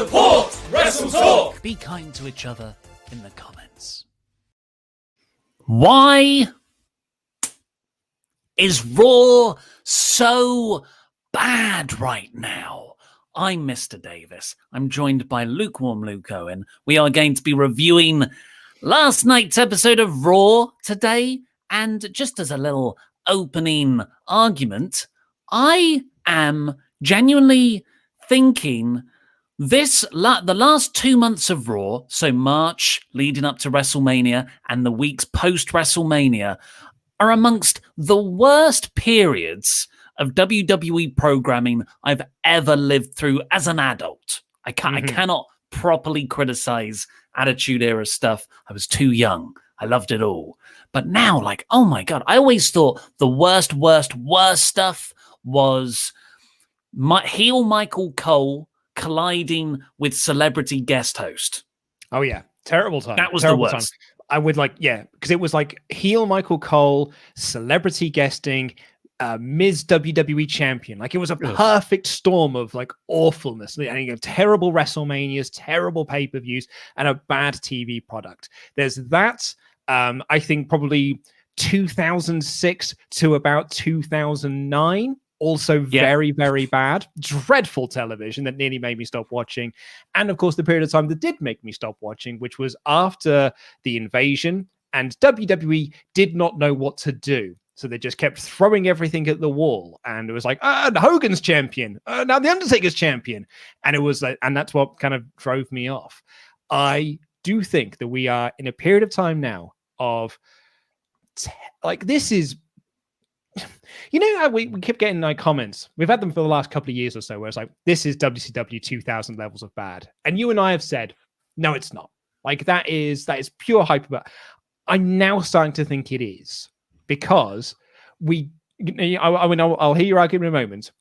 Support WrestleTalk! Be kind to each other in the comments. Why is Raw so bad right now? I'm Mr. Davis. I'm joined by Lukewarm Luke Owen. We are going to be reviewing last night's episode of Raw today. And just as a little opening argument, I am genuinely thinking the last 2 months of Raw, so March leading up to WrestleMania and the weeks post-WrestleMania, are amongst the worst periods of WWE programming I've ever lived through as an adult. I cannot properly criticize Attitude Era stuff. I was too young. I loved it all. But now, like, oh my God, I always thought the worst stuff was heel Michael Cole colliding with celebrity guest host. Oh yeah, terrible time. That was terrible the worst. Time. I would because it was like heel Michael Cole, celebrity guesting, Miz WWE champion. Like it was a perfect storm of like awfulness. And terrible WrestleManias, terrible pay-per-views, and a bad TV product. There's that. I think probably 2006 to about 2009. Also very, very bad. Dreadful television that nearly made me stop watching. And of course, the period of time that did make me stop watching, which was after the invasion, and WWE did not know what to do. So they just kept throwing everything at the wall. And it was like, Hogan's champion. Now the Undertaker's champion. And it was like, and that's what kind of drove me off. I do think that we are in a period of time now of this is, you know how we keep getting like comments. We've had them for the last couple of years or so where it's like, this is WCW 2000 levels of bad. And you and I have said, no, it's not. Like that is pure hyper. But I'm now starting to think it is because I'll hear your argument in a moment.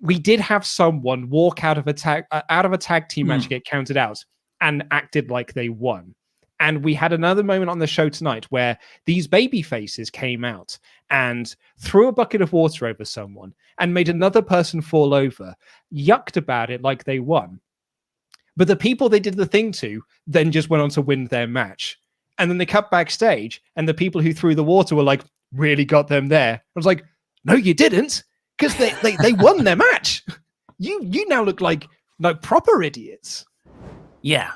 We did have someone walk out of a tag team match, get counted out and acted like they won. And we had another moment on the show tonight where these baby faces came out and threw a bucket of water over someone and made another person fall over, yucked about it like they won. But the people they did the thing to then just went on to win their match. And then they cut backstage and the people who threw the water were like, really got them there. I was like, no, you didn't, because they won their match. You now look like proper idiots. Yeah,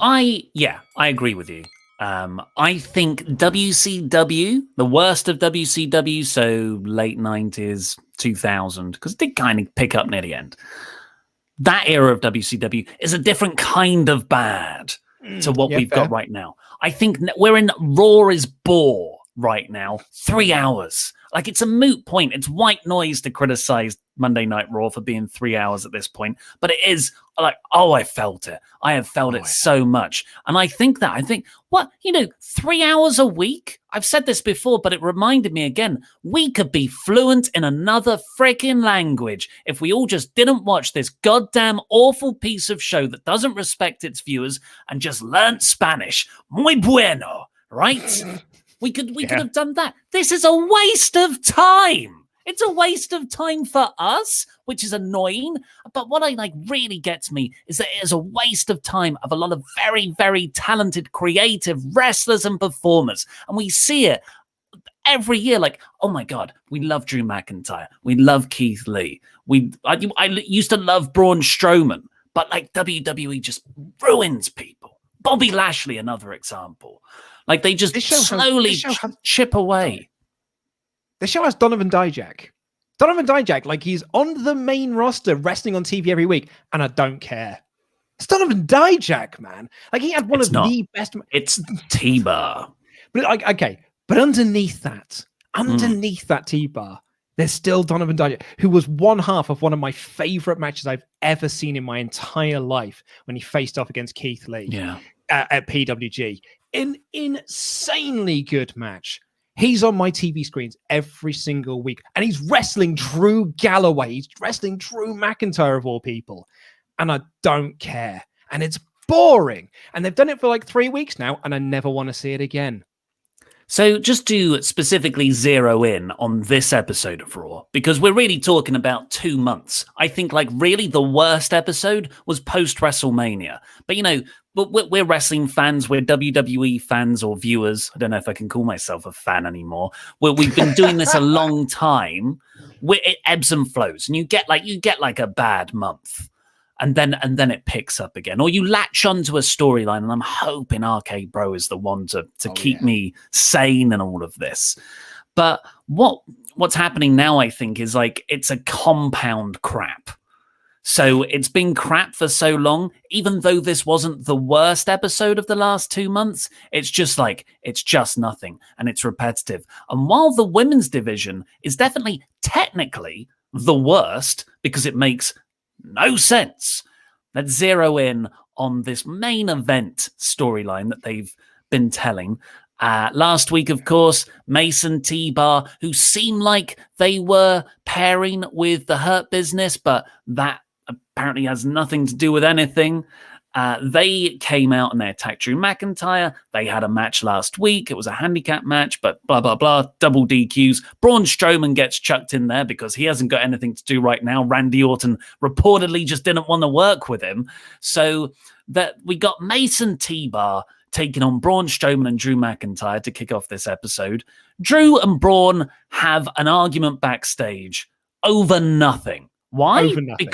I agree with you. I think WCW, the worst of WCW, so late 90s, 2000, because it did kind of pick up near the end. That era of WCW is a different kind of bad to what we've got right now. I think we're in Raw is bore right now. 3 hours. Like it's a moot point. It's white noise to criticize Monday Night Raw for being 3 hours at this point. But it is like, I felt it. I have felt it so much. And I think 3 hours a week? I've said this before, but it reminded me again, we could be fluent in another freaking language if we all just didn't watch this goddamn awful piece of show that doesn't respect its viewers and just learnt Spanish. Muy bueno, right? We could have done that. This is a waste of time. It's a waste of time for us, which is annoying. But what really gets me is that it is a waste of time of a lot of very, very talented, creative wrestlers and performers. And we see it every year. Like, oh my God, we love Drew McIntyre. We love Keith Lee. I used to love Braun Strowman, but like WWE just ruins people. Bobby Lashley, another example. Like they just slowly chip away. The show has Donovan Dijak. Donovan Dijak, like he's on the main roster wrestling on TV every week, and I don't care. It's Donovan Dijak, man. Like he had the best. It's T-Bar. But but underneath that T-Bar, there's still Donovan Dijak, who was one half of one of my favorite matches I've ever seen in my entire life when he faced off against Keith Lee at PWG. An insanely good match. He's on my TV screens every single week, and he's wrestling Drew Galloway. He's wrestling Drew McIntyre of all people, and I don't care. And it's boring. And they've done it for like 3 weeks now, and I never want to see it again. So just to specifically zero in on this episode of Raw, because we're really talking about 2 months. I think like really the worst episode was post WrestleMania. But we're wrestling fans, we're WWE fans or viewers. I don't know if I can call myself a fan anymore. We've been doing this a long time. It ebbs and flows, and you get like a bad month. And then it picks up again, or you latch onto a storyline. And I'm hoping RK Bro is the one to keep me sane in all of this. But what's happening now, I think, is like it's a compound crap. So it's been crap for so long, even though this wasn't the worst episode of the last 2 months. It's just nothing, and it's repetitive. And while the women's division is definitely technically the worst because it makes no sense. Let's zero in on this main event storyline that they've been telling. Last week, of course, Mason T-Bar, who seemed like they were pairing with the Hurt Business, but that apparently has nothing to do with anything. They came out and they attacked Drew McIntyre. They had a match last week. It was a handicap match, but blah, blah, blah, double DQs. Braun Strowman gets chucked in there because he hasn't got anything to do right now. Randy Orton reportedly just didn't want to work with him. So that we got Mason T-Bar taking on Braun Strowman and Drew McIntyre to kick off this episode. Drew and Braun have an argument backstage over nothing. Why? Over nothing.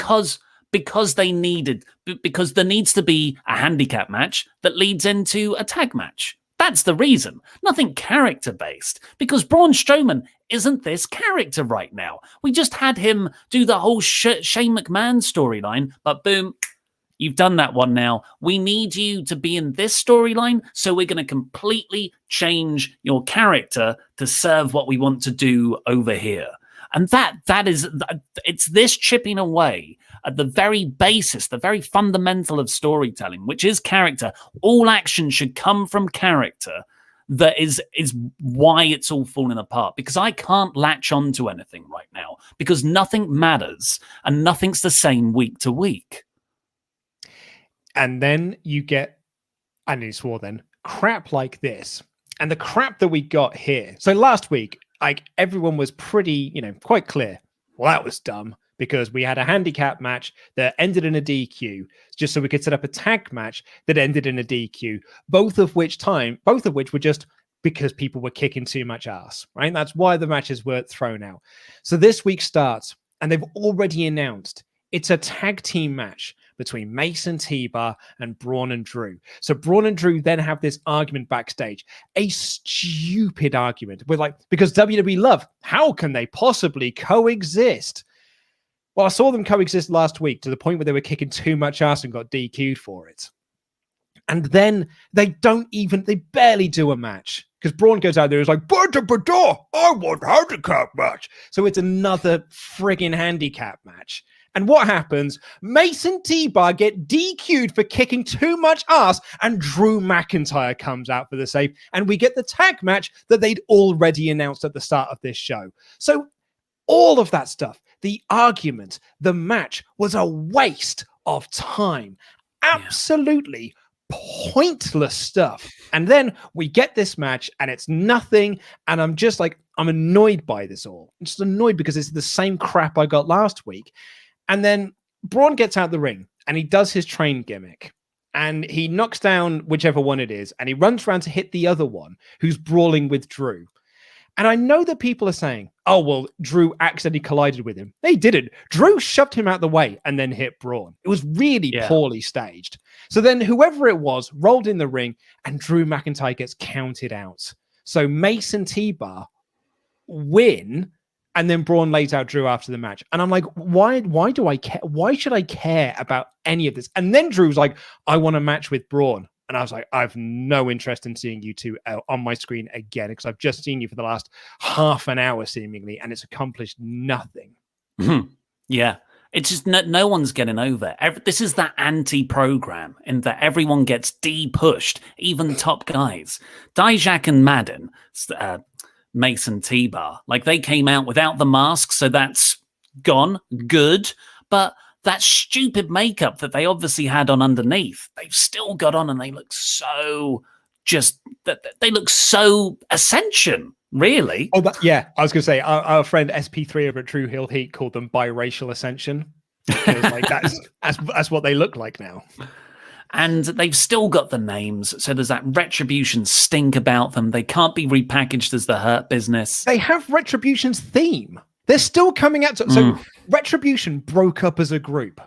Because there needs to be a handicap match that leads into a tag match. That's the reason. Nothing character-based. Because Braun Strowman isn't this character right now. We just had him do the whole Shane McMahon storyline, but boom, you've done that one now. We need you to be in this storyline, so we're going to completely change your character to serve what we want to do over here. And it's this chipping away at the very basis, the very fundamental of storytelling, which is character. All action should come from character. That is why it's all falling apart, because I can't latch onto anything right now because nothing matters and nothing's the same week to week. And then you get, I nearly swore then, crap like this. And the crap that we got here. So last week, like everyone was pretty, quite clear. Well, that was dumb because we had a handicap match that ended in a DQ, just so we could set up a tag match that ended in a DQ. Both of which were just because people were kicking too much ass, right? That's why the matches were thrown out. So this week starts, and they've already announced it's a tag team match between Mason T-Bar and Braun and Drew. So Braun and Drew then have this argument backstage, a stupid argument. Because WWE love, how can they possibly coexist? Well, I saw them coexist last week to the point where they were kicking too much ass and got DQ'd for it. And then they barely do a match. Because Braun goes out there and is like, I want handicap match. So it's another friggin' handicap match. And what happens? Mason T-Bar get DQ'd for kicking too much ass, and Drew McIntyre comes out for the save, and we get the tag match that they'd already announced at the start of this show. So all of that stuff, the argument, the match was a waste of time. Absolutely pointless stuff. And then we get this match, and it's nothing, and I'm just like, I'm annoyed by this all. I'm just annoyed because it's the same crap I got last week. And then Braun gets out the ring and he does his train gimmick and he knocks down whichever one it is and he runs around to hit the other one who's brawling with Drew. And I know that people are saying, oh, well, Drew accidentally collided with him. They didn't. Drew shoved him out the way and then hit Braun. It was really poorly staged. So then whoever it was rolled in the ring and Drew McIntyre gets counted out. So Mason T-Bar win. And then Braun lays out Drew after the match. And I'm like, why do I care? Why should I care about any of this? And then Drew's like, I want a match with Braun. And I was like, I have no interest in seeing you two on my screen again, because I've just seen you for the last half an hour seemingly, and it's accomplished nothing. Yeah. It's just no one's getting over. This is that anti-program in that everyone gets de-pushed, even top guys. Dijak and Madden, Mason T-Bar, like they came out without the mask, so that's gone, good, but that stupid makeup that they obviously had on underneath, they've still got on and they look so just, they look so Ascension, really. Oh, I was going to say our friend SP3 over at True Heel Heat called them biracial Ascension. Because, like, that's what they look like now. And they've still got the names, so there's that Retribution stink about them. They can't be repackaged as the Hurt Business. They have Retribution's theme. They're still coming out. So Retribution broke up as a group.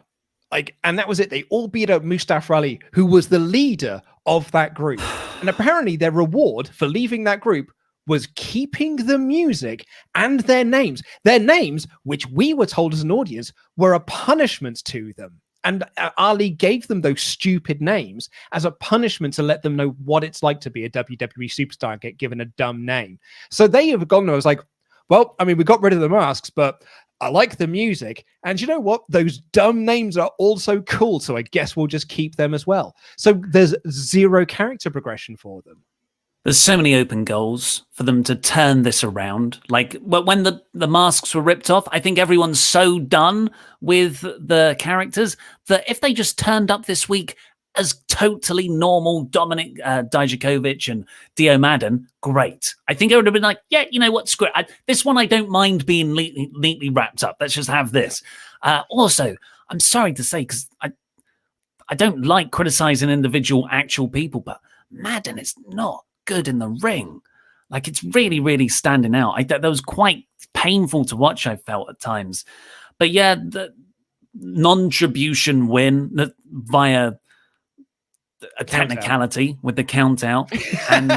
And that was it. They all beat up Mustafa Ali, who was the leader of that group. And apparently their reward for leaving that group was keeping the music and their names. Their names, which we were told as an audience, were a punishment to them. And Ali gave them those stupid names as a punishment to let them know what it's like to be a WWE superstar and get given a dumb name. So they have gone, I was like, well, I mean, we got rid of the masks, but I like the music. And you know what? Those dumb names are also cool. So I guess we'll just keep them as well. So there's zero character progression for them. There's so many open goals for them to turn this around. Like when the masks were ripped off, I think everyone's so done with the characters that if they just turned up this week as totally normal Dominic Dijakovic and Dio Madden, great. I think it would have been like, yeah, you know what, screw it. This one I don't mind being neatly wrapped up. Let's just have this. Also, I'm sorry to say, because I don't like criticizing individual actual people, but Madden is not good in the ring. Like, it's really, really standing out. That was quite painful to watch, I felt at times. But yeah, the non-tribution win via a technicality with the count out, and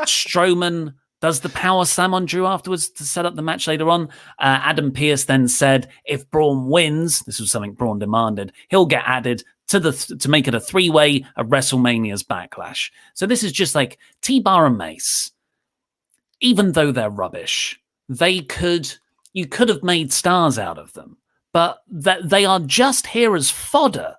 Strowman does the power slam on Drew afterwards to set up the match later on. Adam Pearce then said if Braun wins, this was something Braun demanded, he'll get added to make it a three-way of WrestleMania's Backlash. So this is just like T-Bar and Mace. Even though they're rubbish, you could have made stars out of them, but they are just here as fodder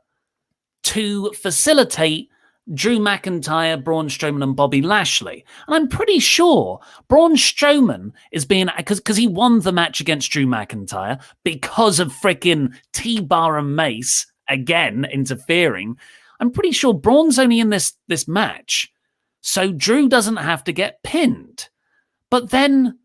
to facilitate Drew McIntyre, Braun Strowman, and Bobby Lashley. And I'm pretty sure Braun Strowman is being, because he won the match against Drew McIntyre because of freaking T-Bar and Mace again interfering. I'm pretty sure Braun's only in this match, so Drew doesn't have to get pinned. But then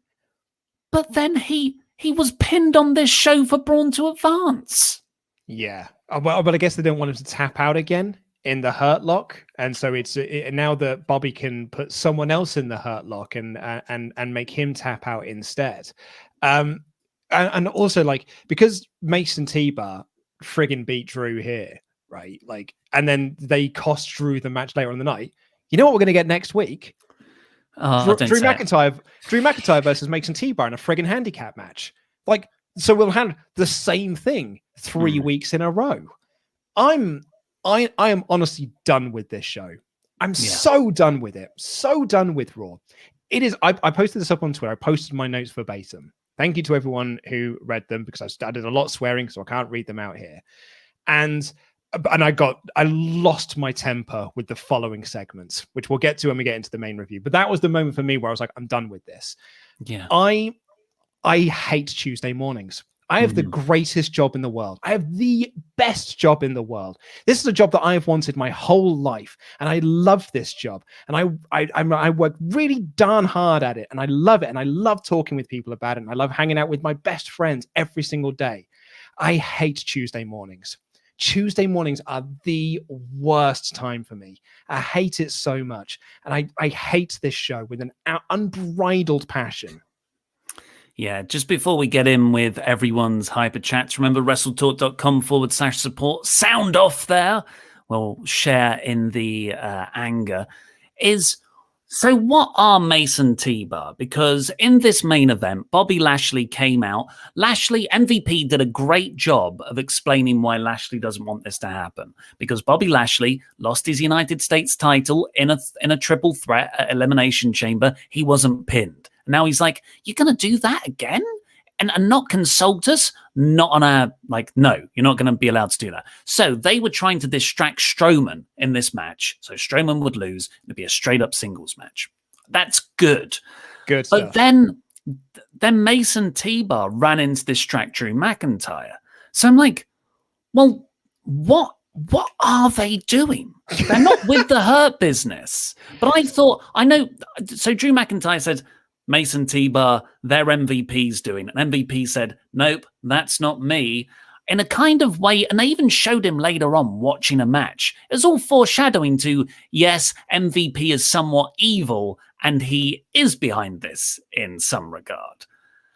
he was pinned on this show for Braun to advance. Yeah, well, but I guess they don't want him to tap out again in the Hurt Lock, and so it's now that Bobby can put someone else in the Hurt Lock and make him tap out instead. And also, like, because Mason T-Bar friggin' beat Drew here, right? Like, and then they cost Drew the match later on the night. You know what we're going to get next week? Drew McIntyre versus Mason T-Bar in a friggin' handicap match. Like, so we'll have the same thing 3 weeks in a row. I am honestly done with this show. I'm so done with it. So done with Raw. It is. I posted this up on Twitter. I posted my notes verbatim. Thank you to everyone who read them, because I did a lot of swearing, so I can't read them out here. And I lost my temper with the following segments, which we'll get to when we get into the main review. But that was the moment for me where I was like, I'm done with this. Yeah. I hate Tuesday mornings. I have the greatest job in the world. I have the best job in the world. This is a job that I have wanted my whole life, and I love this job. And I work really darn hard at it, and I love it. And I love talking with people about it. And I love hanging out with my best friends every single day. I hate Tuesday mornings. Tuesday mornings are the worst time for me. I hate it so much. And I hate this show with an unbridled passion. Yeah, just before we get in with everyone's Hyperchats, remember WrestleTalk.com/support. Sound off there. We'll share in the anger. So what are Mason T-Bar? Because in this main event, Bobby Lashley came out. Lashley, MVP, did a great job of explaining why Lashley doesn't want this to happen. Because Bobby Lashley lost his United States title in a triple threat at Elimination Chamber. He wasn't pinned. Now he's like, you're going to do that again? And not consult us? Not on our, like, no, you're not going to be allowed to do that. So they were trying to distract Strowman in this match. So Strowman would lose. It'd be a straight up singles match. That's good. Good stuff. But then Mason T-Bar ran in to distract Drew McIntyre. So I'm like, well, what what are they doing? They're not with the Hurt Business. But I thought, I know. So Drew McIntyre said, Mason T-Bar, their MVP's doing it. And MVP said, nope, that's not me. In a kind of way, and they even showed him later on watching a match. It was all foreshadowing to, yes, MVP is somewhat evil, and he is behind this in some regard.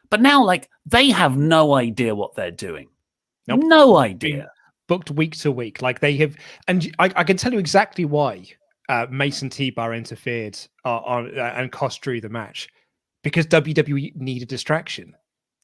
But now, like, they have no idea what they're doing. Nope. No idea. Booked week to week. Like they have, and I can tell you exactly why Mason T-Bar interfered and cost Drew the match. Because WWE need a distraction.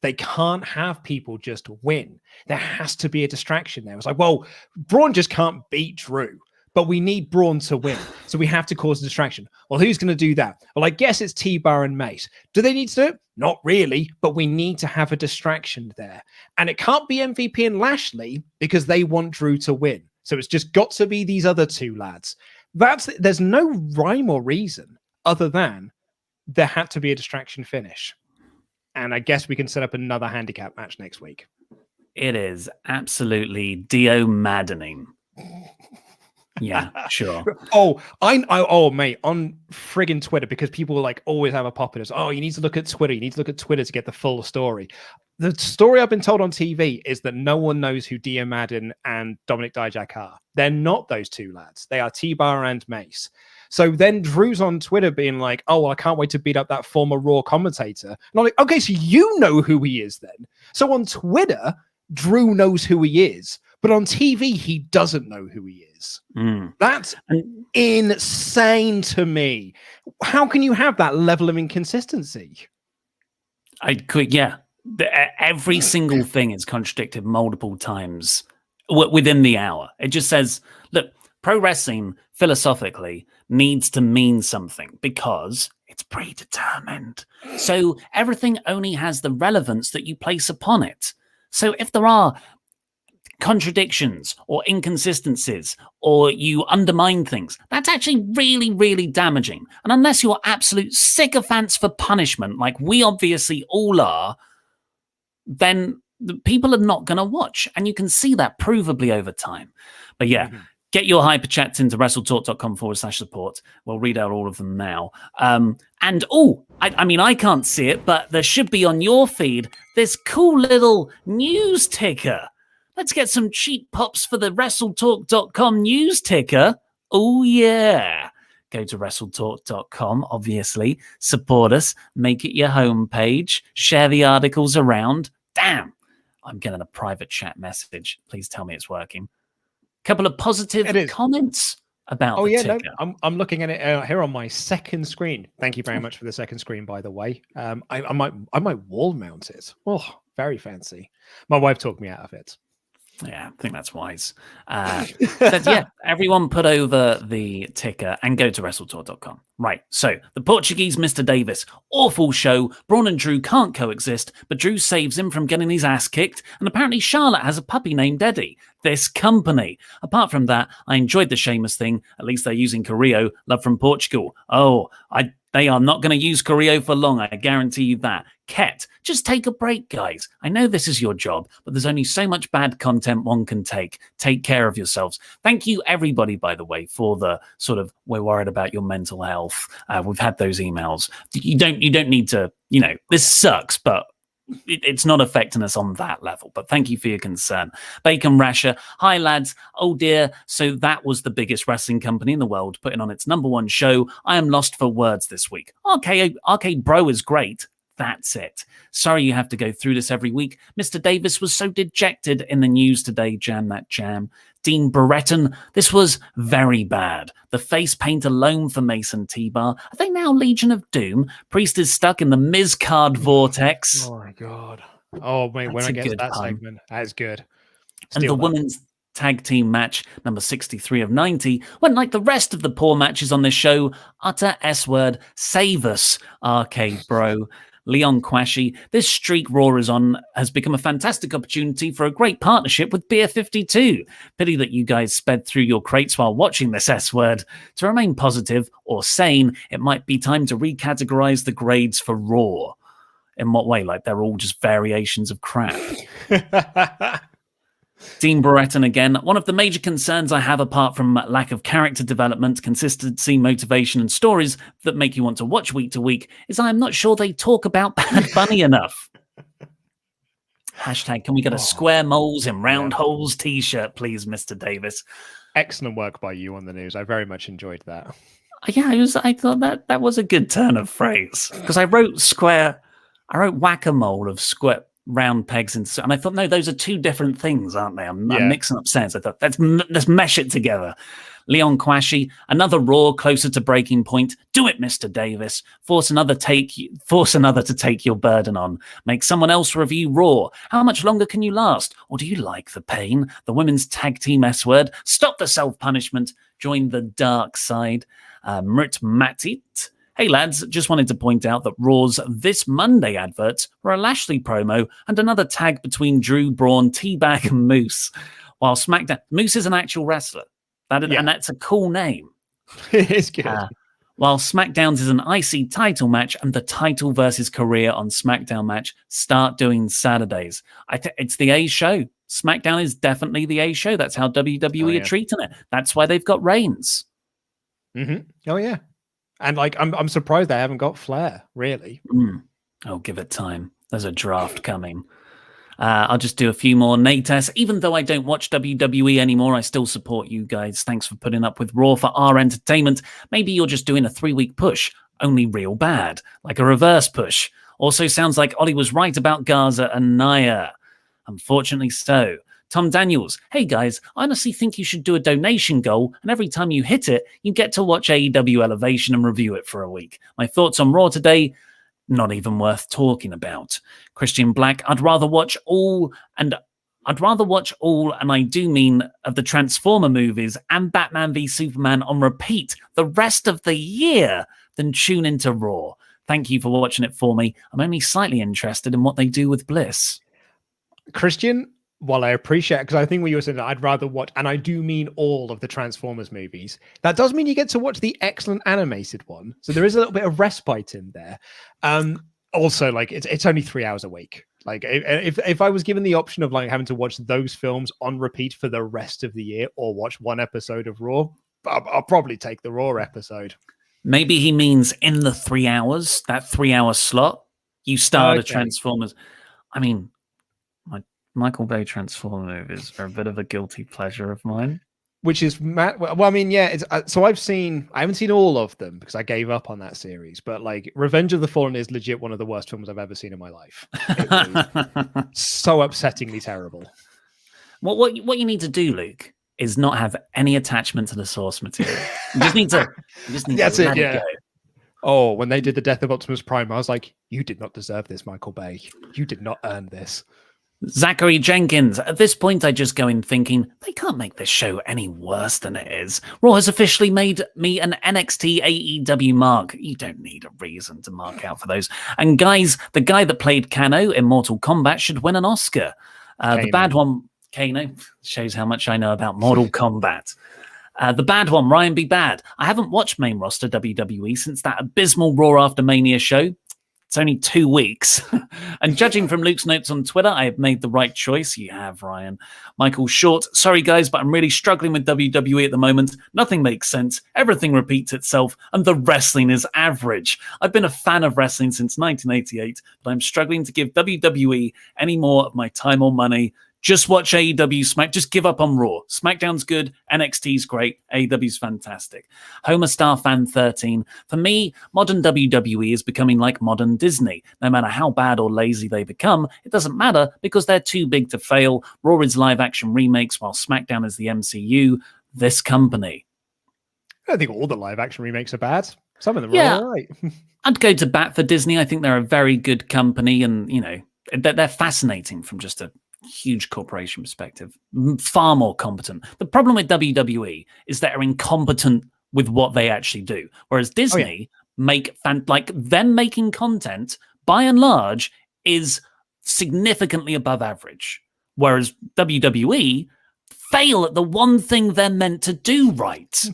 They can't have people just win. There has to be a distraction there. It's like, well, Braun just can't beat Drew, but we need Braun to win. So we have to cause a distraction. Well, who's going to do that? Well, I guess it's T-Bar and Mace. Do they need to do it? Not really, but we need to have a distraction there. And it can't be MVP and Lashley because they want Drew to win. So it's just got to be these other two lads. There's no rhyme or reason other than there had to be a distraction finish. And I guess we can set up another handicap match next week. It is absolutely Dio-maddening. Yeah, sure. Mate, on friggin' Twitter, because people like always have a pop in us. Oh, you need to look at Twitter. You need to look at Twitter to get the full story. The story I've been told on TV is that no one knows who Dio-Madden and Dominic Dijak are. They're not those two lads. They are T-Bar and Mace. So then Drew's on Twitter being like, oh, well, I can't wait to beat up that former Raw commentator. And I'm like, okay, so you know who he is then. So on Twitter, Drew knows who he is. But on TV, he doesn't know who he is. That's insane to me. How can you have that level of inconsistency? Every single thing is contradicted multiple times within the hour. It just says, look, pro wrestling philosophically needs to mean something because it's predetermined. So everything only has the relevance that you place upon it. So if there are contradictions or inconsistencies or you undermine things, that's actually really, really damaging. And unless you're absolute sycophants for punishment, like we obviously all are, then the people are not going to watch. And you can see that provably over time. But yeah, get your Hyperchats into WrestleTalk.com/support. We'll read out all of them now. I can't see it, but there should be on your feed this cool little news ticker. Let's get some cheap pops for the WrestleTalk.com news ticker. Oh, yeah. Go to WrestleTalk.com, obviously. Support us. Make it your homepage. Share the articles around. Damn. I'm getting a private chat message. Please tell me it's working. Couple of positive comments about the ticker. No, I'm looking at it here on my second screen. Thank you very much for the second screen, by the way. I might wall mount it. Oh, very fancy. My wife talked me out of it. Yeah, I think that's wise. But yeah, everyone put over the ticker and go to WrestleTalk.com. Right, so the Portuguese Mr. Davis. Awful show. Braun and Drew can't coexist, but Drew saves him from getting his ass kicked, and apparently Charlotte has a puppy named Eddie. This company. Apart from that, I enjoyed the Sheamus thing. At least they're using Carrillo. Love from Portugal. They are not going to use Carrillo for long, I guarantee you that. Ket, just take a break, guys. I know this is your job, but there's only so much bad content one can take. Take care of yourselves. Thank you, everybody, by the way, for the sort of, we're worried about your mental health. We've had those emails. You don't need to, this sucks, but it's not affecting us on that level. But thank you for your concern. Bacon Rasher, hi lads. Oh dear, so that was the biggest wrestling company in the world putting on its #1 show. I am lost for words this week. RK Bro is great. That's it. Sorry you have to go through this every week. Mr. Davis was so dejected in the news today. Jam that jam. Dean Brereton, this was very bad. The face paint alone for Mason T-Bar. Are they now Legion of Doom? Priest is stuck in the Miz card vortex. Oh my God. Oh, mate, when I get to that segment, that is good. And the women's tag team match, number 63 of 90, went like the rest of the poor matches on this show. Utter S-word. Save us, Arcade Bro. Leon Quashy, this streak Raw is on has become a fantastic opportunity for a great partnership with Beer 52. Pity that you guys sped through your crates while watching this S-word. To remain positive or sane, it might be time to recategorize the grades for Raw. In what way? Like they're all just variations of crap. Dean Brereton again. One of the major concerns I have, apart from lack of character development, consistency, motivation, and stories that make you want to watch week to week, is I'm not sure they talk about Bad Bunny enough. Hashtag, can we get a square moles in round holes t-shirt, please, Mr. Davis? Excellent work by you on the news. I very much enjoyed that. Yeah, I thought that was a good turn of phrase, because I wrote whack-a-mole of square round pegs, and I thought, no, those are two different things, aren't they? I'm mixing up sense. I thought, let's mesh it together. Leon Quashy, another Raw closer to breaking point. Do it, Mr. Davis. Force another to take your burden on. Make someone else review Raw. How much longer can you last? Or do you like the pain? The women's tag team S-word. Stop the self-punishment. Join the dark side. Mrit Matit. Hey lads, just wanted to point out that Raw's This Monday adverts were a Lashley promo and another tag between Drew, Braun, T-Bag and Moose. While SmackDown... Moose is an actual wrestler. And that's a cool name. It is good. While SmackDown's is an IC title match and the title versus career on SmackDown match start doing Saturdays. It's the A show. SmackDown is definitely the A show. That's how WWE are treating it. That's why they've got Reigns. Mm-hmm. Oh, yeah. And I'm surprised they haven't got Flair, really. Oh, give it time. There's a draft coming. I'll just do a few more Natas. Even though I don't watch WWE anymore, I still support you guys. Thanks for putting up with Raw for our entertainment. Maybe you're just doing a 3-week push, only real bad, like a reverse push. Also sounds like Ollie was right about Garza and Nia. Unfortunately so. Tom Daniels, hey guys, I honestly think you should do a donation goal, and every time you hit it, you get to watch AEW Elevation and review it for a week. My thoughts on Raw today, not even worth talking about. Christian Black, I'd rather watch all, and I do mean of the Transformer movies and Batman v Superman on repeat the rest of the year than tune into Raw. Thank you for watching it for me. I'm only slightly interested in what they do with Bliss. Christian, while I appreciate it, because I think what you were saying, I'd rather watch, and I do mean all of the Transformers movies. That does mean you get to watch the excellent animated one. So there is a little bit of respite in there. Also, like it's only 3 hours a week. Like if I was given the option of like having to watch those films on repeat for the rest of the year or watch one episode of Raw, I'll probably take the Raw episode. Maybe he means in the 3 hours, that 3 hour slot, you start a Transformers. I mean, Michael Bay Transformer movies are a bit of a guilty pleasure of mine. Which is mad. Well, I mean, yeah. So I haven't seen all of them because I gave up on that series. But like, Revenge of the Fallen is legit one of the worst films I've ever seen in my life. So upsettingly terrible. What you need to do, Luke, is not have any attachment to the source material. You just need to. Let it go. Oh, when they did the death of Optimus Prime, I was like, "You did not deserve this, Michael Bay. You did not earn this." Zachary Jenkins, at this point I just go in thinking, they can't make this show any worse than it is. Raw has officially made me an NXT AEW mark. You don't need a reason to mark out for those. And guys, the guy that played Kano in Mortal Kombat should win an Oscar. The bad one, Kano, shows how much I know about Mortal Kombat. The bad one, Ryan B. Bad. I haven't watched main roster WWE since that abysmal Raw After Mania show. It's only 2 weeks. And judging from Luke's notes on Twitter, I have made the right choice. You have, Ryan. Michael Short, sorry guys, but I'm really struggling with WWE at the moment. Nothing makes sense. Everything repeats itself. And the wrestling is average. I've been a fan of wrestling since 1988, but I'm struggling to give WWE any more of my time or money. Just watch AEW Smack. Just give up on Raw. SmackDown's good. NXT's great. AEW's fantastic. Homer Star Fan 13. For me, modern WWE is becoming like modern Disney. No matter how bad or lazy they become, it doesn't matter because they're too big to fail. Raw is live action remakes while SmackDown is the MCU. This company. I don't think all the live action remakes are bad. Some of them are all right. I'd go to bat for Disney. I think they're a very good company and, you know, they're fascinating from just a huge corporation perspective, far more competent. The problem with WWE is that they're incompetent with what they actually do, whereas Disney them making content by and large is significantly above average, whereas WWE fail at the one thing they're meant to do right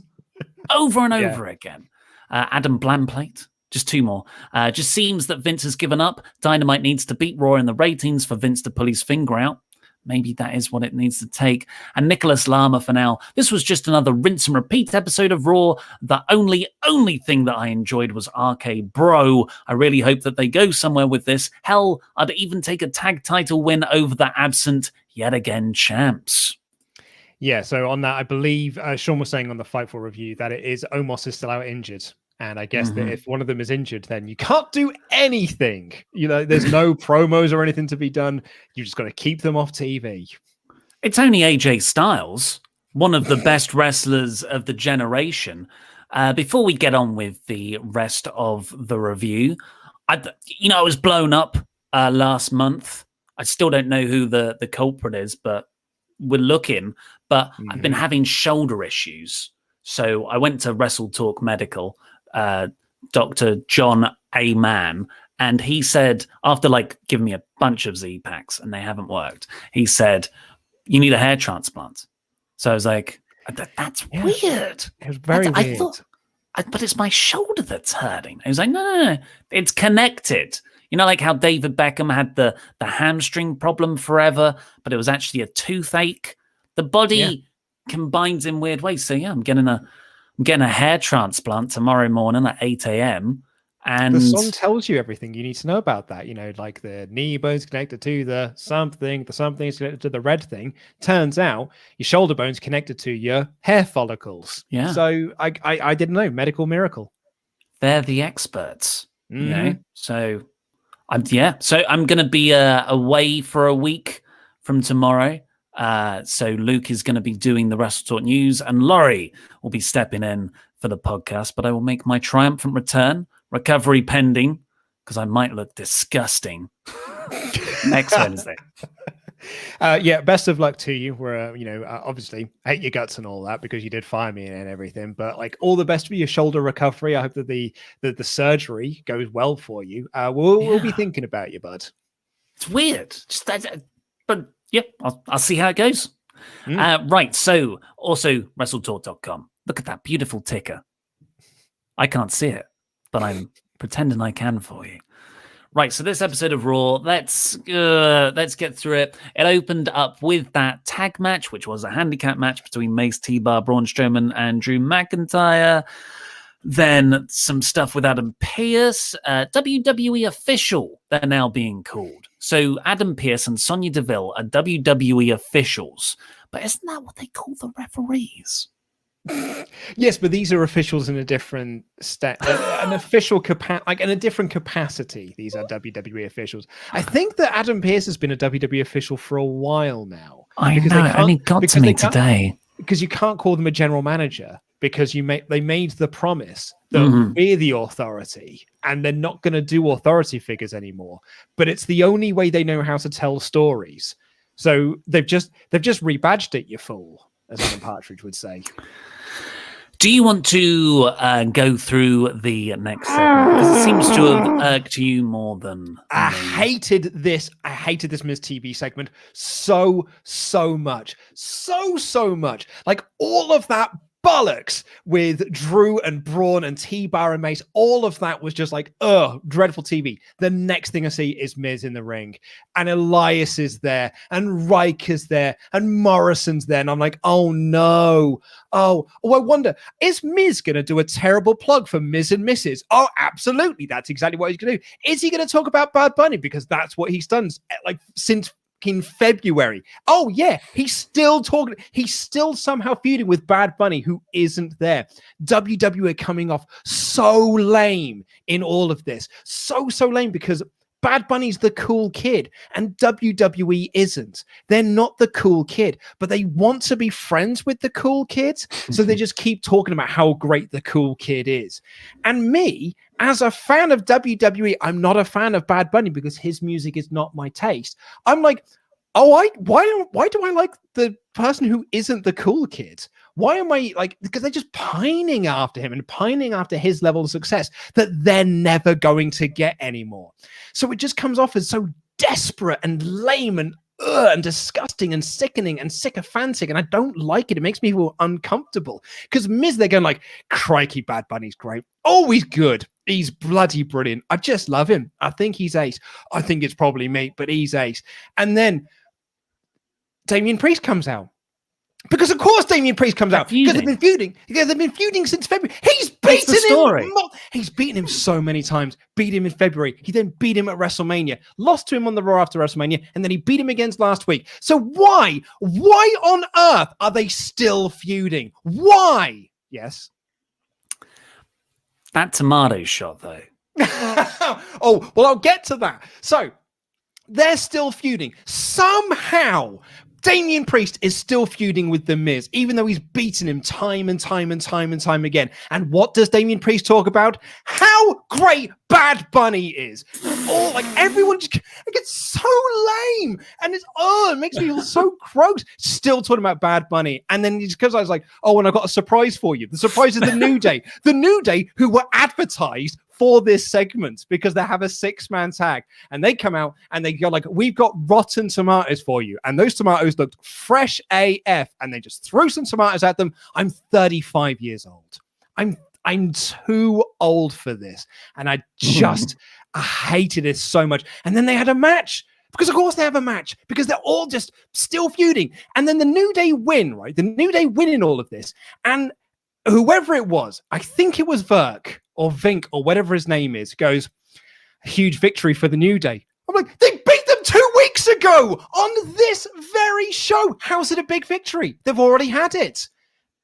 over and over again. Adam Blamplate. Just 2 more. Just seems that Vince has given up. Dynamite needs to beat Raw in the ratings for Vince to pull his finger out. maybe that is what it needs to take. And Nicholas Lama for now. This was just another rinse and repeat episode of Raw. The only thing that I enjoyed was RK Bro. I really hope that they go somewhere with this. Hell, I'd even take a tag title win over the absent yet again champs. Yeah, so on that, I believe Sean was saying on the Fightful review that it is Omos is still out injured. And I guess that if one of them is injured, then you can't do anything. There's no promos or anything to be done. You just got to keep them off TV. It's only AJ Styles, one of the best wrestlers of the generation. Before we get on with the rest of the review, I was blown up last month. I still don't know who the culprit is, but we're looking. But I've been having shoulder issues. So I went to WrestleTalk Medical, Dr. John A. Mann, and he said, after giving me a bunch of Z-Packs and they haven't worked, he said, you need a hair transplant. So I was like, that's weird. It was very weird. I thought, but it's my shoulder that's hurting. He was like, no, it's connected. Like how David Beckham had the hamstring problem forever, but it was actually a toothache. The body combines in weird ways. So I'm getting a hair transplant tomorrow morning at 8 a.m. And the song tells you everything you need to know about that. Like the knee bone's connected to the something is connected to the red thing. Turns out your shoulder bone's connected to your hair follicles. Yeah. So I didn't know. Medical miracle. They're the experts. So I'm going to be away for a week from tomorrow. So Luke is going to be doing the WrestleTalk news and Laurie will be stepping in for the podcast, but I will make my triumphant return, recovery pending, because I might look disgusting next Wednesday. Best of luck to you. We're, obviously hate your guts and all that because you did fire me and everything, but all the best for your shoulder recovery. I hope that the surgery goes well for you. We'll be thinking about you, bud. It's weird. But yeah, I'll see how it goes. Right. So also WrestleTalk.com. Look at that beautiful ticker. I can't see it, but I'm pretending I can for you. Right. So this episode of Raw, let's get through it. It opened up with that tag match, which was a handicap match between Mace T-Bar, Braun Strowman, and Drew McIntyre. Then some stuff with Adam Pearce, WWE official, they're now being called. So Adam Pearce and Sonya Deville are WWE officials. But isn't that what they call the referees? Yes, but these are officials in a different an official in a different capacity. These are WWE officials. I think that Adam Pearce has been a WWE official for a while now. I know, it only got to me today. Because you can't call them a general manager because they made the promise that we're the authority and they're not going to do authority figures anymore. But it's the only way they know how to tell stories. So they've just rebadged it, you fool, as Alan Partridge would say. Do you want to go through the next segment? Because it seems to have irked you more than I hated this Miz TV segment so much. So much. All of that bollocks with Drew and Braun and T-Bar and Mace, all of that was just dreadful TV. The next thing I see is Miz in the ring and Elias is there and Reich is there and Morrison's there and I'm like, oh no. Oh, I wonder, is Miz going to do a terrible plug for Miz and Mrs.? Oh, absolutely. That's exactly what he's going to do. Is he going to talk about Bad Bunny? Because that's what he's done since in February. Oh yeah, he's still talking. He's still somehow feuding with Bad Bunny, who isn't there. WWE coming off so lame in all of this. So lame because Bad Bunny's the cool kid and WWE isn't. They're not the cool kid, but they want to be friends with the cool kids. So they just keep talking about how great the cool kid is. And me, as a fan of WWE, I'm not a fan of Bad Bunny because his music is not my taste. I'm like, why do I like the person who isn't the cool kid? Why am I because they're just pining after him and pining after his level of success that they're never going to get anymore. So it just comes off as so desperate and lame and disgusting and sickening and sycophantic, and I don't like it. It makes me feel uncomfortable because Miz, they're going crikey, Bad Bunny's great. Oh, he's good. He's bloody brilliant. I just love him. I think he's ace. I think it's probably me, but he's ace. And then Damien Priest comes out. Because of course Damien Priest comes out. Because they've been feuding. Because they've been feuding since February. He's beaten him. He's beaten him so many times. Beat him in February. He then beat him at WrestleMania. Lost to him on the Raw after WrestleMania. And then he beat him against last week. So why on earth are they still feuding? Why? Yes. That tomato shot, though. Oh, well, I'll get to that. So they're still feuding. Somehow Damien Priest is still feuding with The Miz, even though he's beaten him time and time again. And what does Damien Priest talk about? How great Bad Bunny is. Oh, like everyone just gets so lame. And it makes me feel so gross. Still talking about Bad Bunny. And then because I was like, oh, and I've got a surprise for you. The surprise is the New Day. The New Day, who were advertised for this segment because they have a 6-man tag, and they come out and they go like, we've got rotten tomatoes for you, and those tomatoes looked fresh AF, and they just threw some tomatoes at them. I'm 35 years old. I'm too old for this, and I hated it so much. And then they had a match, because of course they have a match, because they're all just still feuding. And then the New Day win, right? The New Day win in all of this, and whoever it was, I think it was Virk or Vink or whatever his name is, goes, huge victory for the New Day. I'm like, they beat them 2 weeks ago on this very show. How's it a big victory? They've already had it.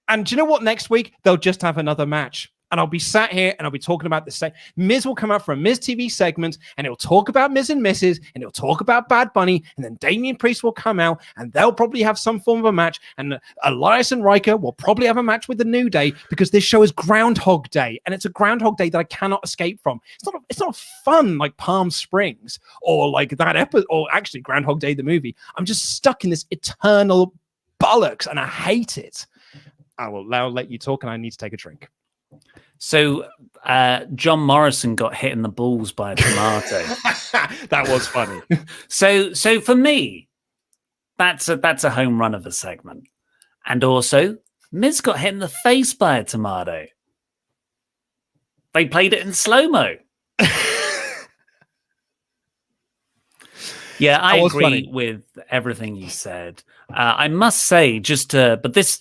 And do you know what? Next week, they'll just have another match. And I'll be sat here and I'll be talking about this. Miz will come out for a Miz TV segment, and it'll talk about Miz and Mrs. and it'll talk about Bad Bunny. And then Damien Priest will come out and they'll probably have some form of a match. And Elias and Riker will probably have a match with the New Day, because this show is Groundhog Day. And it's a Groundhog Day that I cannot escape from. It's not fun like Palm Springs or like that episode, or actually Groundhog Day, the movie. I'm just stuck in this eternal bollocks and I hate it. I will now let you talk, and I need to take a drink. So John Morrison got hit in the balls by a tomato. That was funny. So for me, that's a home run of a segment. And also, Miz got hit in the face by a tomato. They played it in slow-mo. Yeah, I agree with everything you said. I must say, but this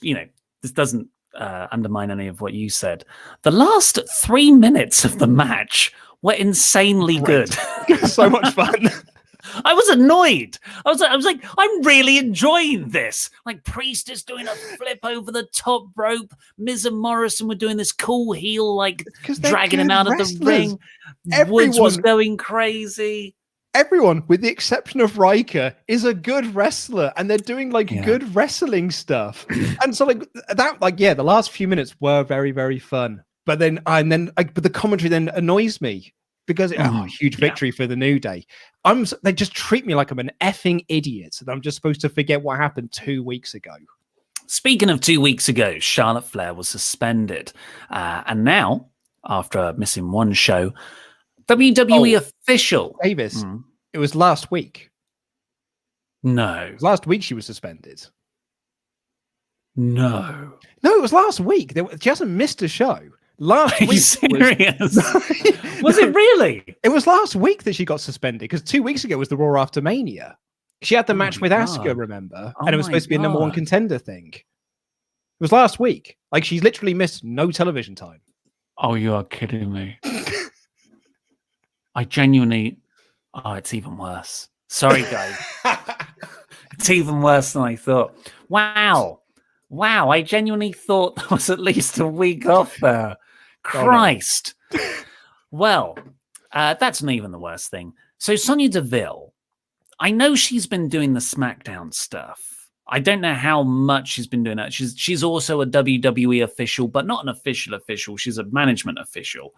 doesn't undermine any of what you said. The last 3 minutes of the match were insanely good. So much fun. I was annoyed. I was like, I'm really enjoying this. Like, Priest is doing a flip over the top rope. Miz and Morrison were doing this cool heel, like dragging him out of the ring. Woods was going crazy. Everyone, with the exception of Riker, is a good wrestler, and they're doing good wrestling stuff. And so the last few minutes were very, very fun. But then the commentary then annoys me, because huge victory for the New Day. They just treat me like I'm an effing idiot, and I'm just supposed to forget what happened 2 weeks ago. Speaking of 2 weeks ago, Charlotte Flair was suspended, and now, after missing one show, WWE official. Davis, it was last week. No. Last week she was suspended. No, it was last week. She hasn't missed a show. Last week. Are you serious? Was it really? It was last week that she got suspended, because 2 weeks ago was the Raw after Mania. She had the match with Asuka, remember? And it was supposed to be a number one contender thing. It was last week. Like, she's literally missed no television time. Oh, you are kidding me. I genuinely... Oh, it's even worse. Sorry, guys. It's even worse than I thought. Wow. I genuinely thought there was at least a week off there. Christ. Oh, no. Well, that's not even the worst thing. So Sonya Deville, I know she's been doing the SmackDown stuff. I don't know how much she's been doing that. She's also a WWE official, but not an official. She's a management official,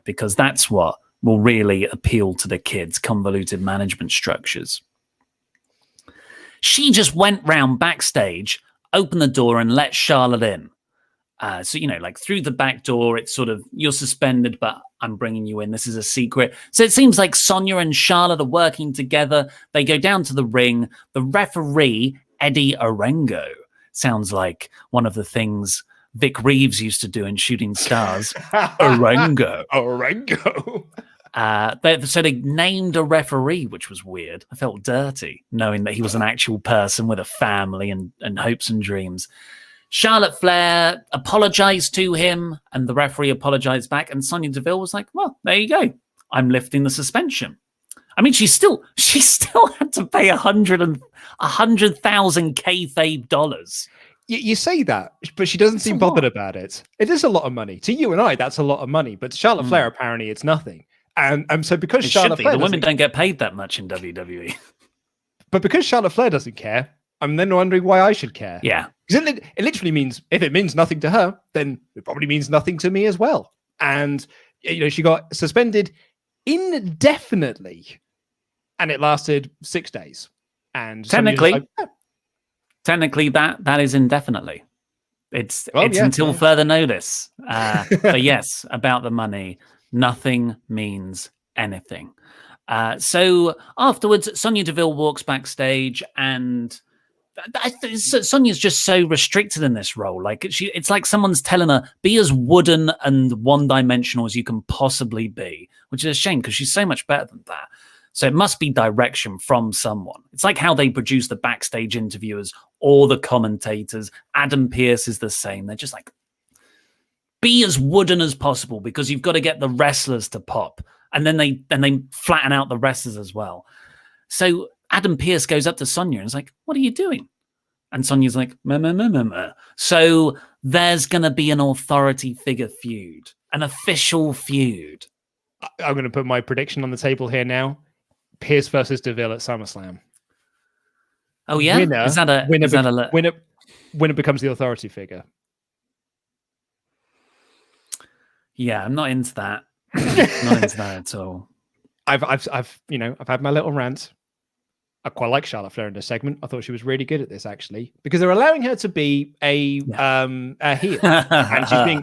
because that's what will really appeal to the kids, convoluted management structures. She just went round backstage, opened the door, and let Charlotte in. So, through the back door, it's sort of, you're suspended, but I'm bringing you in. This is a secret. So it seems like Sonya and Charlotte are working together. They go down to the ring. The referee, Eddie Orengo, sounds like one of the things Vic Reeves used to do in Shooting Stars. Orengo. So they named a referee, which was weird. I felt dirty knowing that he was an actual person with a family and hopes and dreams. Charlotte Flair apologized to him, and the referee apologized back. And Sonya Deville was like, "Well, there you go. I'm lifting the suspension." I mean, she still had to pay $100,000 kayfabe dollars. You say that, but she doesn't seem bothered about it. It is a lot of money to you and I. That's a lot of money, but to Charlotte Flair, apparently, it's nothing. And so because Charlotte Flair, the women don't get paid that much in WWE. But because Charlotte Flair doesn't care, I'm then wondering why I should care. Yeah, because it literally means if it means nothing to her, then it probably means nothing to me as well. And she got suspended indefinitely, and it lasted 6 days. And technically, that is indefinitely. It's until further notice. But yes, about the money, nothing means anything. So afterwards, Sonya Deville walks backstage, and Sonya's just so restricted in this role. Like it's like someone's telling her, be as wooden and one-dimensional as you can possibly be, which is a shame because she's so much better than that. So it must be direction from someone. It's like how they produce the backstage interviewers or the commentators. Adam Pearce is the same. They're just like, be as wooden as possible because you've got to get the wrestlers to pop. And then they flatten out the wrestlers as well. So Adam Pearce goes up to Sonya and is like, what are you doing? And Sonya's like, meh, meh, meh, meh, meh. So there's going to be an authority figure feud, an official feud. I'm going to put my prediction on the table here now. Pearce versus Deville at SummerSlam. Oh, yeah? Winner becomes the authority figure. Yeah, I'm not into that. Not into that at all. I've had my little rant. I quite like Charlotte Flair in this segment. I thought she was really good at this, actually, because they're allowing her to be a heel, and she's being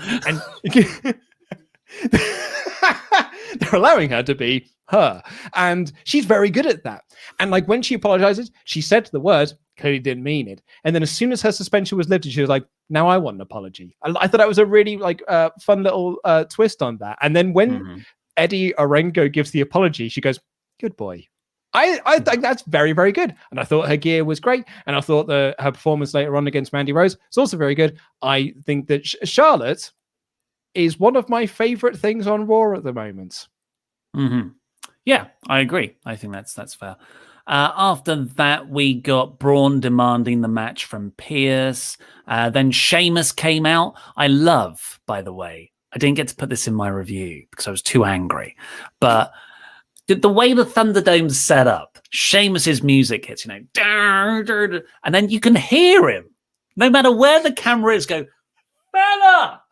they're allowing her to be her, and she's very good at that. And like when she apologizes, she said the word, clearly didn't mean it, and then as soon as her suspension was lifted, she was like, "Now I want an apology." I thought that was a really fun little twist on that. And then when Eddie Orengo gives the apology, she goes, "Good boy." I think that's very, very good. And I thought her gear was great. And I thought her performance later on against Mandy Rose is also very good. I think that Charlotte is one of my favorite things on Raw at the moment. Mm-hmm. Yeah, I agree. I think that's fair. After that, we got Braun demanding the match from Pearce. Then Sheamus came out. I love, by the way, I didn't get to put this in my review because I was too angry. But the way the Thunderdome's set up, Sheamus's music hits, and then you can hear him, no matter where the camera is, go, "Fella!"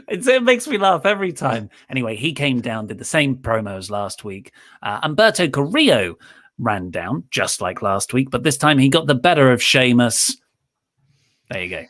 It makes me laugh every time. Anyway, he came down, did the same promo as last week. Humberto Carrillo ran down, just like last week, but this time he got the better of Sheamus. There you go.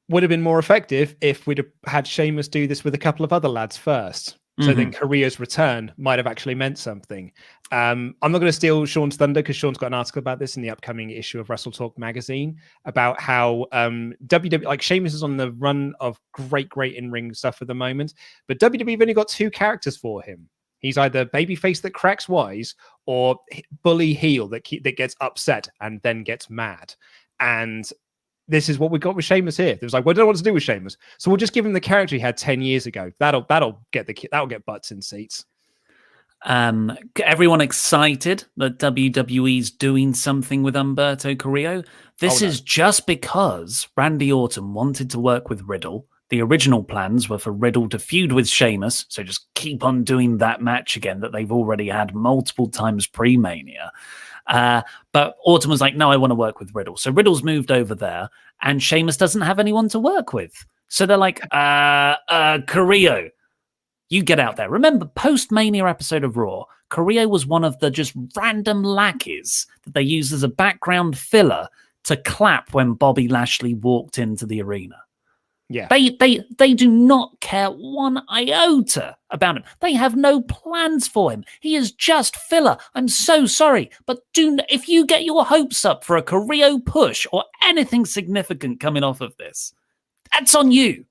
Would have been more effective if we'd have had Sheamus do this with a couple of other lads first. So then Carrillo's return might have actually meant something. I'm not going to steal Sean's thunder because Sean's got an article about this in the upcoming issue of WrestleTalk magazine about how WWE, like Sheamus is on the run of great in-ring stuff at the moment, but WWE have only got two characters for him. He's either babyface that cracks wise or bully heel that gets upset and then gets mad. And this is what we got with Sheamus here. It was like, well, I don't know what to do with Sheamus, so we'll just give him the character he had 10 years ago. That'll get butts in seats. Everyone excited that WWE's doing something with Humberto Carrillo. This is just because Randy Orton wanted to work with Riddle. The original plans were for Riddle to feud with Sheamus, so just keep on doing that match again that they've already had multiple times pre-Mania. But Orton was like, no, I want to work with Riddle. So Riddle's moved over there, and Sheamus doesn't have anyone to work with. So they're like, Carrillo, you get out there. Remember, post-Mania episode of Raw, Carrillo was one of the just random lackeys that they used as a background filler to clap when Bobby Lashley walked into the arena. Yeah, they do not care one iota about him. They have no plans for him. He is just filler. I'm so sorry, but if you get your hopes up for a Carrillo push or anything significant coming off of this, that's on you.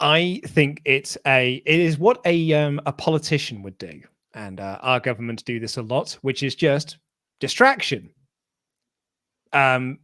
I think it is what a politician would do, and our government do this a lot, which is just distraction.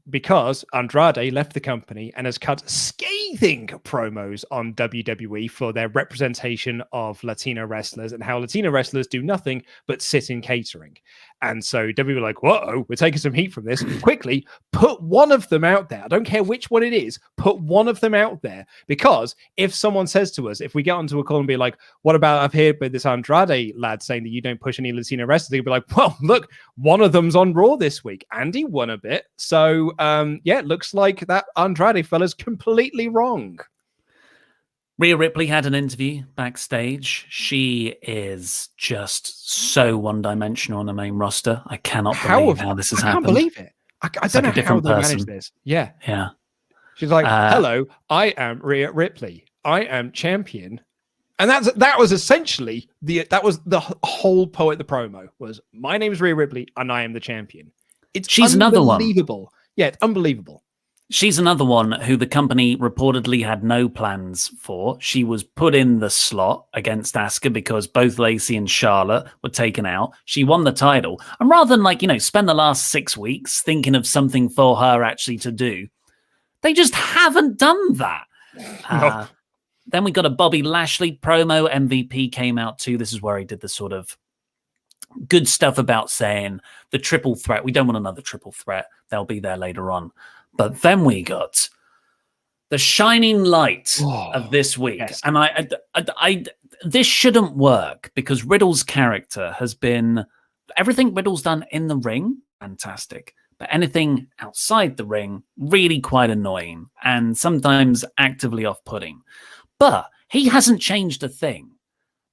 Because Andrade left the company and has cut scathing promos on WWE for their representation of Latino wrestlers and how Latino wrestlers do nothing but sit in catering. And so WWE were like, whoa, we're taking some heat from this. Quickly, put one of them out there. I don't care which one it is. Put one of them out there. Because if someone says to us, if we get onto a call and be like, what about up here with this Andrade lad saying that you don't push any Latino wrestlers, they'll be like, well, look, one of them's on Raw this week. Andy won a bit. So, it looks like that Andrade fella's completely wrong. Rhea Ripley had an interview backstage. She is just so one-dimensional on the main roster. I cannot believe how this has happened. I can't believe it. I don't know how they managed this. Yeah. Yeah. She's like, hello, I am Rhea Ripley. I am champion. And that was essentially the whole point of the promo was, my name is Rhea Ripley and I am the champion. She's another one. Unbelievable. Yeah, it's unbelievable. She's another one who the company reportedly had no plans for. She was put in the slot against Asuka because both Lacey and Charlotte were taken out. She won the title. And rather than, spend the last 6 weeks thinking of something for her actually to do, they just haven't done that. No. Then we got a Bobby Lashley promo. MVP came out too. This is where he did the sort of good stuff about saying the triple threat. We don't want another triple threat. They'll be there later on. But then we got the shining light of this week. Yes. And I this shouldn't work because Riddle's character has been everything Riddle's done in the ring, fantastic. But anything outside the ring, really quite annoying and sometimes actively off-putting. But he hasn't changed a thing.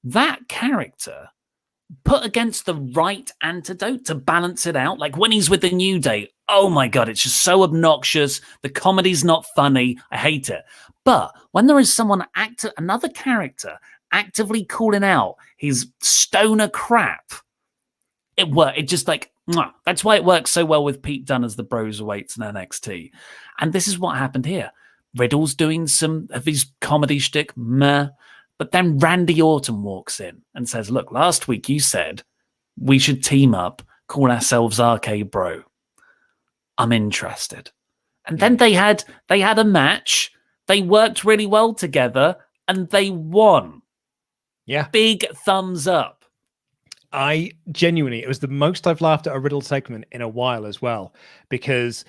That character put against the right antidote to balance it out. Like when he's with the New Day, oh my God, it's just so obnoxious. The comedy's not funny. I hate it. But when there is another character actively calling out his stoner crap, it works. It just that's why it works so well with Pete Dunne as the Broserweights in NXT. And this is what happened here. Riddle's doing some of his comedy shtick, meh. But then Randy Orton walks in and says, look, last week you said we should team up, call ourselves RK Bro. I'm interested. And then they had a match. They worked really well together and they won. Yeah. Big thumbs up. It was the most I've laughed at a Riddle segment in a while as well, because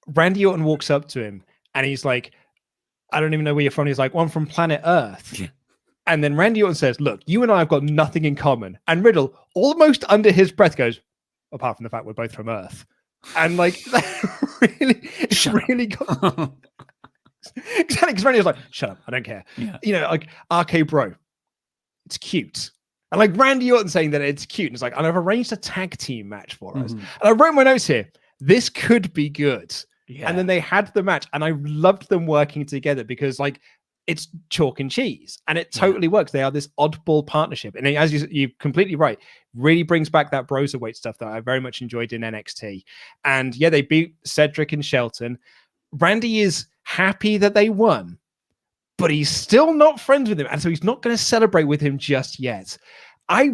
Randy Orton walks up to him and he's like, I don't even know where you're from. He's like, well, I'm from planet Earth. Yeah. And then Randy Orton says, look, you and I have got nothing in common. And Riddle, almost under his breath, goes, apart from the fact we're both from Earth. And really got... Exactly, because Randy was like, shut up, I don't care. Yeah. RK Bro, it's cute. And Randy Orton saying that it's cute. And it's like, and I've arranged a tag team match for us. And I wrote my notes here. This could be good. Yeah. And then they had the match. And I loved them working together because it's chalk and cheese and it totally works. They are this oddball partnership. And as you're completely right, really brings back that Broserweight stuff that I very much enjoyed in NXT. And yeah, they beat Cedric and Shelton. Randy is happy that they won, but he's still not friends with him. And so he's not going to celebrate with him just yet. I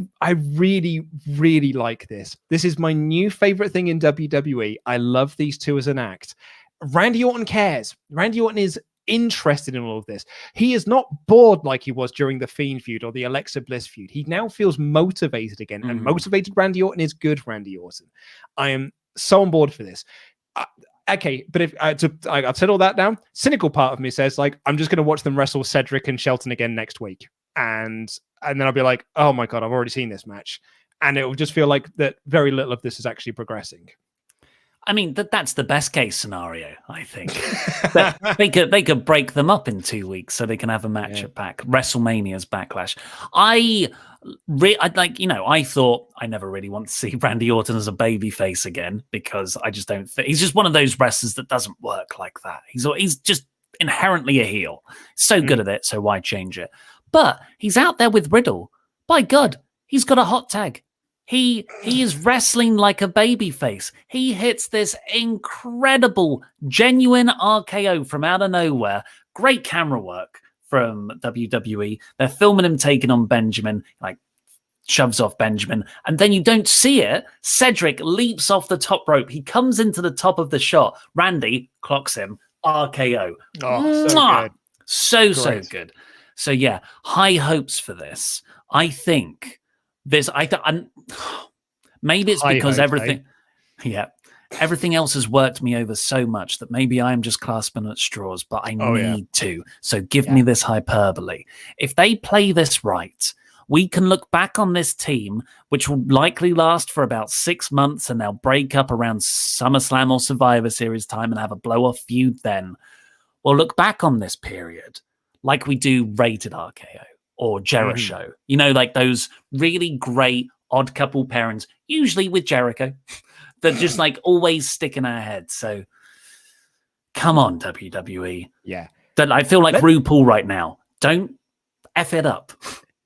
really, really like this. This is my new favorite thing in WWE. I love these two as an act. Randy Orton cares. Randy Orton is interested in all of this. He is not bored like he was during the Fiend feud or the Alexa Bliss feud. He now feels motivated again, and motivated Randy Orton is good Randy Orton. I am so on board for this. Okay, but if I've said all that down, cynical part of me says I'm just going to watch them wrestle Cedric and Shelton again next week, and then I'll be like, oh my God, I've already seen this match, and it will just feel like that very little of this is actually progressing. I mean, that's the best case scenario, I think. they could break them up in 2 weeks so they can have a match at WrestleMania's Backlash. I thought I never really want to see Randy Orton as a babyface again because I just don't think he's just one of those wrestlers that doesn't work like that. He's just inherently a heel. So good at it, so why change it? But he's out there with Riddle. By God, he's got a hot tag. He is wrestling like a babyface. He hits this incredible, genuine RKO from out of nowhere. Great camera work. from WWE. They're filming him taking on Benjamin, like shoves off Benjamin, and then you don't see it. Cedric leaps off the top rope. He comes into the top of the shot. Randy clocks him. RKO. Oh, so good. So good. So yeah, high hopes for this. I think this. Maybe it's because everything. Yeah. Everything else has worked me over so much that maybe I'm just clasping at straws, but I need to. So give me this hyperbole. If they play this right, we can look back on this team, which will likely last for about 6 months, and they'll break up around SummerSlam or Survivor Series time and have a blow-off feud then. We'll look back on this period like we do Rated RKO or Jericho. You know, like those really great odd couple pairings, usually with Jericho. That just like always stick in our heads. So come on, WWE. Yeah. That I feel like RuPaul right now. Don't F it up.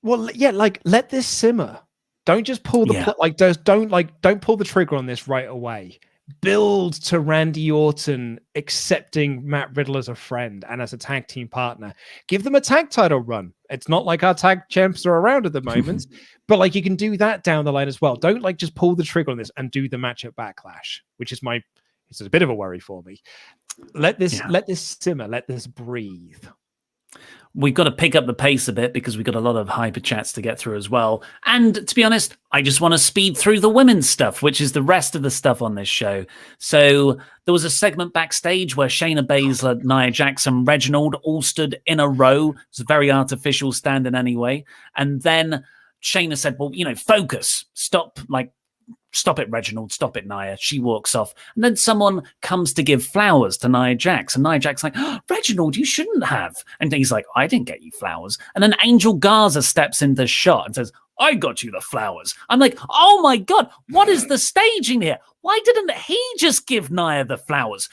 Well, yeah, like let this simmer. Don't just pull the don't pull the trigger on this right away. Build to Randy Orton accepting Matt Riddle as a friend and as a tag team partner. Give them a tag title run. It's not like our tag champs are around at the moment, but like you can do that down the line as well. Don't like just pull the trigger on this and do the match at Backlash, which is it's a bit of a worry for me. Let this simmer, let this breathe. We've got to pick up the pace a bit because we've got a lot of Hyperchats to get through as well. And to be honest, I just want to speed through the women's stuff, which is the rest of the stuff on this show. So there was a segment backstage where Shayna Baszler, Nia Jax, and Reginald all stood in a row. It's a very artificial standing anyway. And then Shayna said, well, focus, stop it, Reginald. Stop it, Nia. She walks off. And then someone comes to give flowers to Nia Jax. And Nia Jax like, oh, Reginald, you shouldn't have. And he's like, I didn't get you flowers. And then Angel Garza steps into shot and says, I got you the flowers. I'm like, oh my God, what is the staging here? Why didn't he just give Nia the flowers?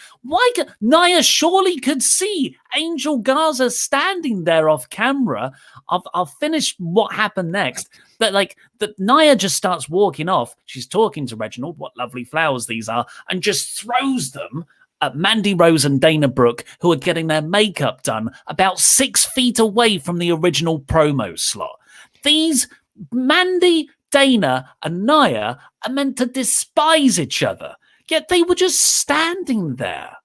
Nia surely could see Angel Garza standing there off camera. I'll finish what happened next. But Nia just starts walking off. She's talking to Reginald, what lovely flowers these are, and just throws them at Mandy Rose and Dana Brooke, who are getting their makeup done about 6 feet away from the original promo slot. These Mandy, Dana, and Nia are meant to despise each other, yet they were just standing there.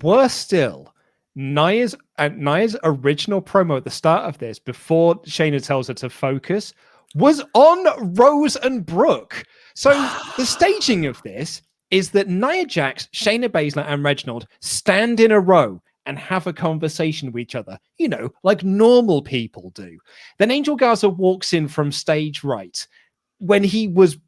Worse still, Nia's original promo at the start of this, before Shayna tells her to focus, was on Rose and Brooke. So the staging of this is that Nia Jax, Shayna Baszler, and Reginald stand in a row and have a conversation with each other, like normal people do. Then Angel Garza walks in from stage right when he was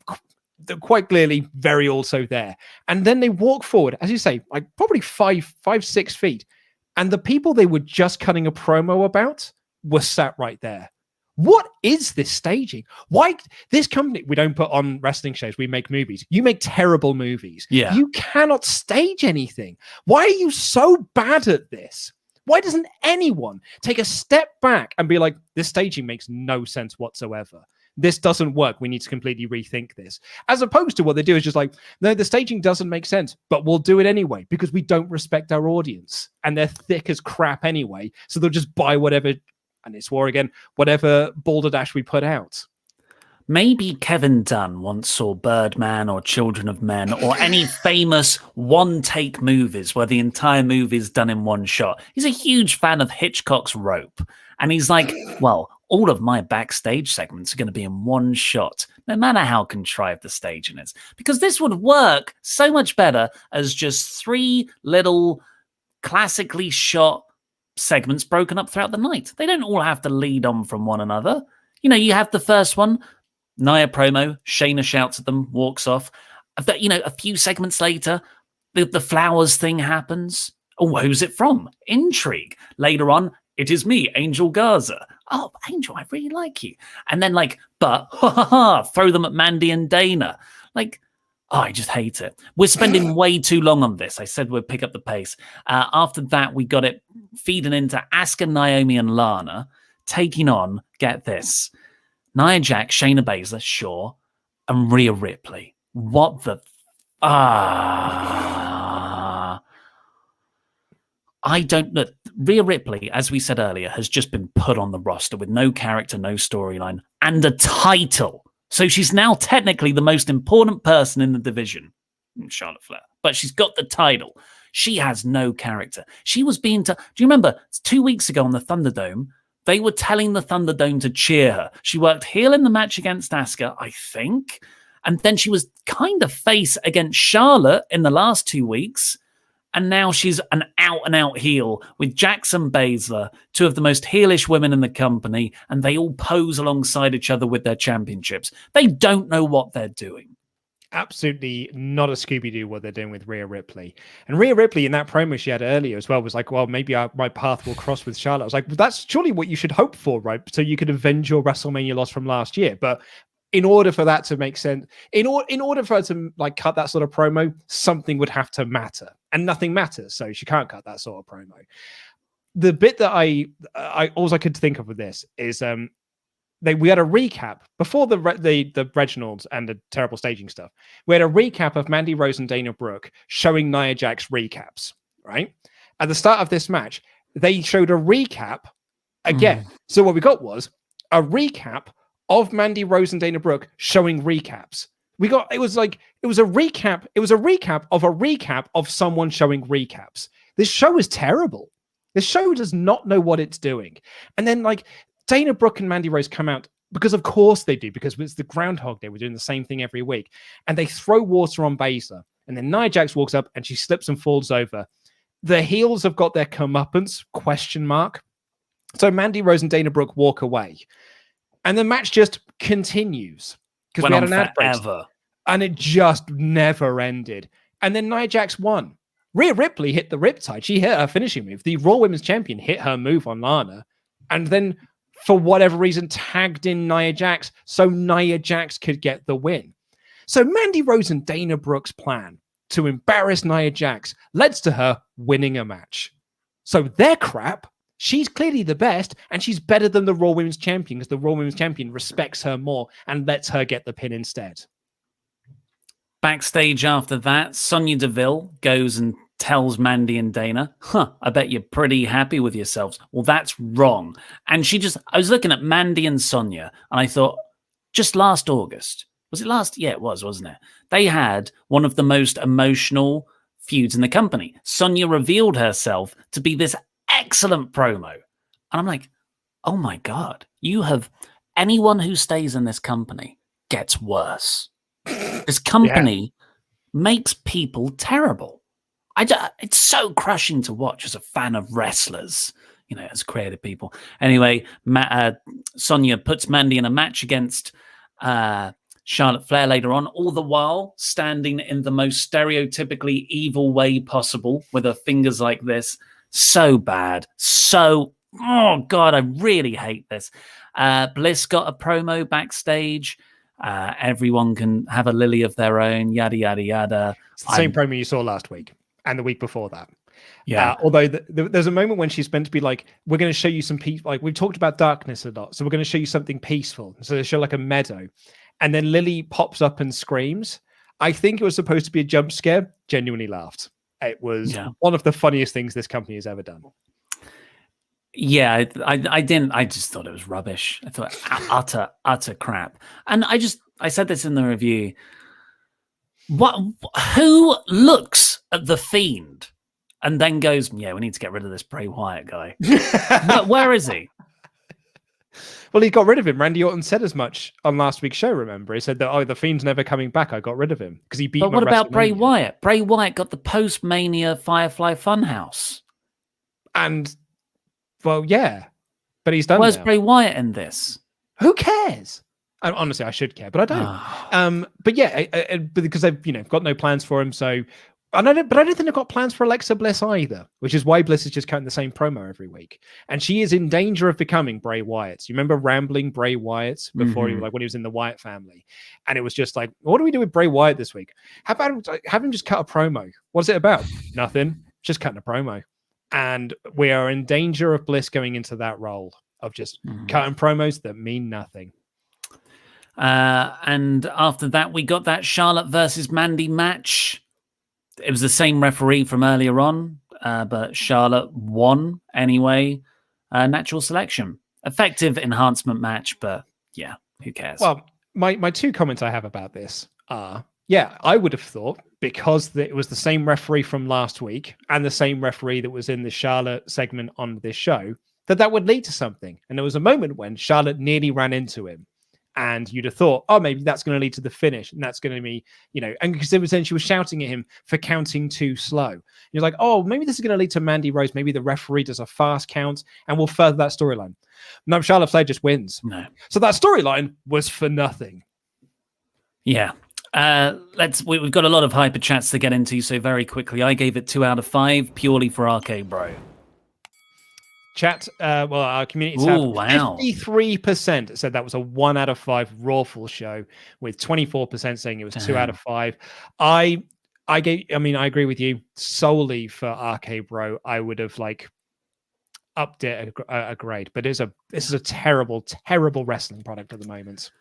quite clearly very also there. And then they walk forward, as you say, like probably 6 feet. And the people they were just cutting a promo about were sat right there. What is this staging? Why this company? We don't put on wrestling shows. We make movies. You make terrible movies. Yeah. You cannot stage anything. Why are you so bad at this? Why doesn't anyone take a step back and be like, this staging makes no sense whatsoever. This doesn't work. We need to completely rethink this. As opposed to what they do is just like, no, the staging doesn't make sense, but we'll do it anyway because we don't respect our audience and they're thick as crap anyway. So they'll just buy whatever. And it's war again, whatever balderdash we put out. Maybe Kevin Dunn once saw Birdman or Children of Men or any famous one-take movies where the entire movie is done in one shot. He's a huge fan of Hitchcock's Rope. And he's like, well, all of my backstage segments are going to be in one shot, no matter how contrived the staging is. Because this would work so much better as just 3 little classically shot segments broken up throughout the night. They don't all have to lead on from one another. You have the first one, Nia promo, Shayna shouts at them, walks off. A few segments later, the flowers thing happens. Oh, who's it from? Intrigue. Later on, it is me, Angel Garza. Oh, Angel, I really like you. And then throw them at Mandy and Dana. I just hate it. We're spending way too long on this. I said we'd pick up the pace. After that, we got it feeding into Asuka, Naomi, and Lana, taking on, get this, Nia Jax, Shayna Baszler, sure, and Rhea Ripley. What the... I don't know. Rhea Ripley, as we said earlier, has just been put on the roster with no character, no storyline, and a title. So she's now technically the most important person in the division, Charlotte Flair. But she's got the title. She has no character. She was being... Do you remember 2 weeks ago on the Thunderdome, they were telling the Thunderdome to cheer her. She worked heel in the match against Asuka, I think. And then she was kind of face against Charlotte in the last 2 weeks. And now she's an out-and-out heel with Jackson Baszler, two of the most heelish women in the company, and they all pose alongside each other with their championships. They don't know what they're doing. Absolutely not a Scooby-Doo what they're doing with Rhea Ripley. And Rhea Ripley in that promo she had earlier as well was like, well, maybe my path will cross with Charlotte. I was like, well, that's surely what you should hope for, right? So you could avenge your WrestleMania loss from last year. But in order for that to make sense, in order for her to like cut that sort of promo, something would have to matter. And nothing matters, so she can't cut that sort of promo. The bit that I all I could think of with this is we had a recap before the Reginald and the terrible staging stuff. We had a recap of Mandy Rose and Dana Brooke showing Nia Jax recaps, right? At the start of this match, they showed a recap again. So what we got was a recap of Mandy Rose and Dana Brooke showing recaps. It was a recap of someone showing recaps. This show is terrible. This show does not know what it's doing. And then like Dana Brooke and Mandy Rose come out because of course they do, because it's the Groundhog Day. We're doing the same thing every week. And they throw water on Baszler. And then Nia Jax walks up and she slips and falls over. The heels have got their comeuppance, ? So Mandy Rose and Dana Brooke walk away. And the match just continues. Because we had an ad break. And it just never ended. And then Nia Jax won. Rhea Ripley hit the Riptide. She hit her finishing move. The Raw Women's Champion hit her move on Lana. And then, for whatever reason, tagged in Nia Jax so Nia Jax could get the win. So Mandy Rose and Dana Brooke's plan to embarrass Nia Jax led to her winning a match. So they're crap. She's clearly the best, and she's better than the Raw Women's Champion because the Raw Women's Champion respects her more and lets her get the pin instead. Backstage after that, Sonya Deville goes and tells Mandy and Dana, I bet you're pretty happy with yourselves. Well, that's wrong. And I was looking at Mandy and Sonya, and I thought, just last August, was it last? Yeah, it was, wasn't it? They had one of the most emotional feuds in the company. Sonya revealed herself to be this excellent promo. And I'm like, oh my God, anyone who stays in this company gets worse. This company makes people terrible. It's so crushing to watch as a fan of wrestlers, as creative people. Anyway, Sonya puts Mandy in a match against Charlotte Flair later on, all the while standing in the most stereotypically evil way possible with her fingers like this. So bad. Oh God, I really hate this. Bliss got a promo backstage. Everyone can have a lily of their own, yada, yada, yada. It's the same promo you saw last week and the week before that. Yeah. Although there's a moment when she's meant to be like, we're going to show you some peace. Like we've talked about darkness a lot. So we're going to show you something peaceful. So they show like a meadow. And then Lily pops up and screams. I think it was supposed to be a jump scare. Genuinely laughed. It was one of the funniest things this company has ever done. Yeah, I didn't. I just thought it was rubbish. I thought utter crap. And I said this in the review. Who looks at the Fiend and then goes, "Yeah, we need to get rid of this Bray Wyatt guy." Where is he? Well, he got rid of him. Randy Orton said as much on last week's show. Remember, he said that the Fiend's never coming back. I got rid of him because he beat. But what about Bray Wyatt? Bray Wyatt got the post-Mania Firefly Funhouse. And well, yeah, but he's done. Where's now. Bray Wyatt in this? Who cares? Honestly, I should care, but I don't. But yeah, because they've got no plans for him. So, I don't think they've got plans for Alexa Bliss either, which is why Bliss is just cutting the same promo every week, and she is in danger of becoming Bray Wyatt. You remember rambling Bray Wyatt before he when he was in the Wyatt family, and it was just like, what do we do with Bray Wyatt this week? How about have him just cut a promo? What's it about? Nothing. Just cutting a promo. And we are in danger of Bliss going into that role of just cutting promos that mean nothing. And after that, we got that Charlotte versus Mandy match. It was the same referee from earlier on. but Charlotte won anyway. Natural selection. Effective enhancement match, but yeah, who cares? Well, my two comments I have about this are, yeah, I would have thought, because it was the same referee from last week and the same referee that was in the Charlotte segment on this show, that would lead to something. And there was a moment when Charlotte nearly ran into him. And you'd have thought, oh, maybe that's going to lead to the finish. And that's going to be, and because then she was shouting at him for counting too slow. You're like, oh, maybe this is going to lead to Mandy Rose. Maybe the referee does a fast count and we'll further that storyline. No, Charlotte Flair just wins. No. So that storyline was for nothing. Yeah. We've got a lot of hyper chats to get into. So very quickly, I gave it 2 out of 5 purely for RK Bro. Chat, our community Ooh, wow. 53% said that was a 1 out of 5 Rawful show, with 24% saying it was 2 out of 5. I agree with you. Solely for RK Bro, I would have upped it a grade. But this is a terrible, terrible wrestling product at the moment.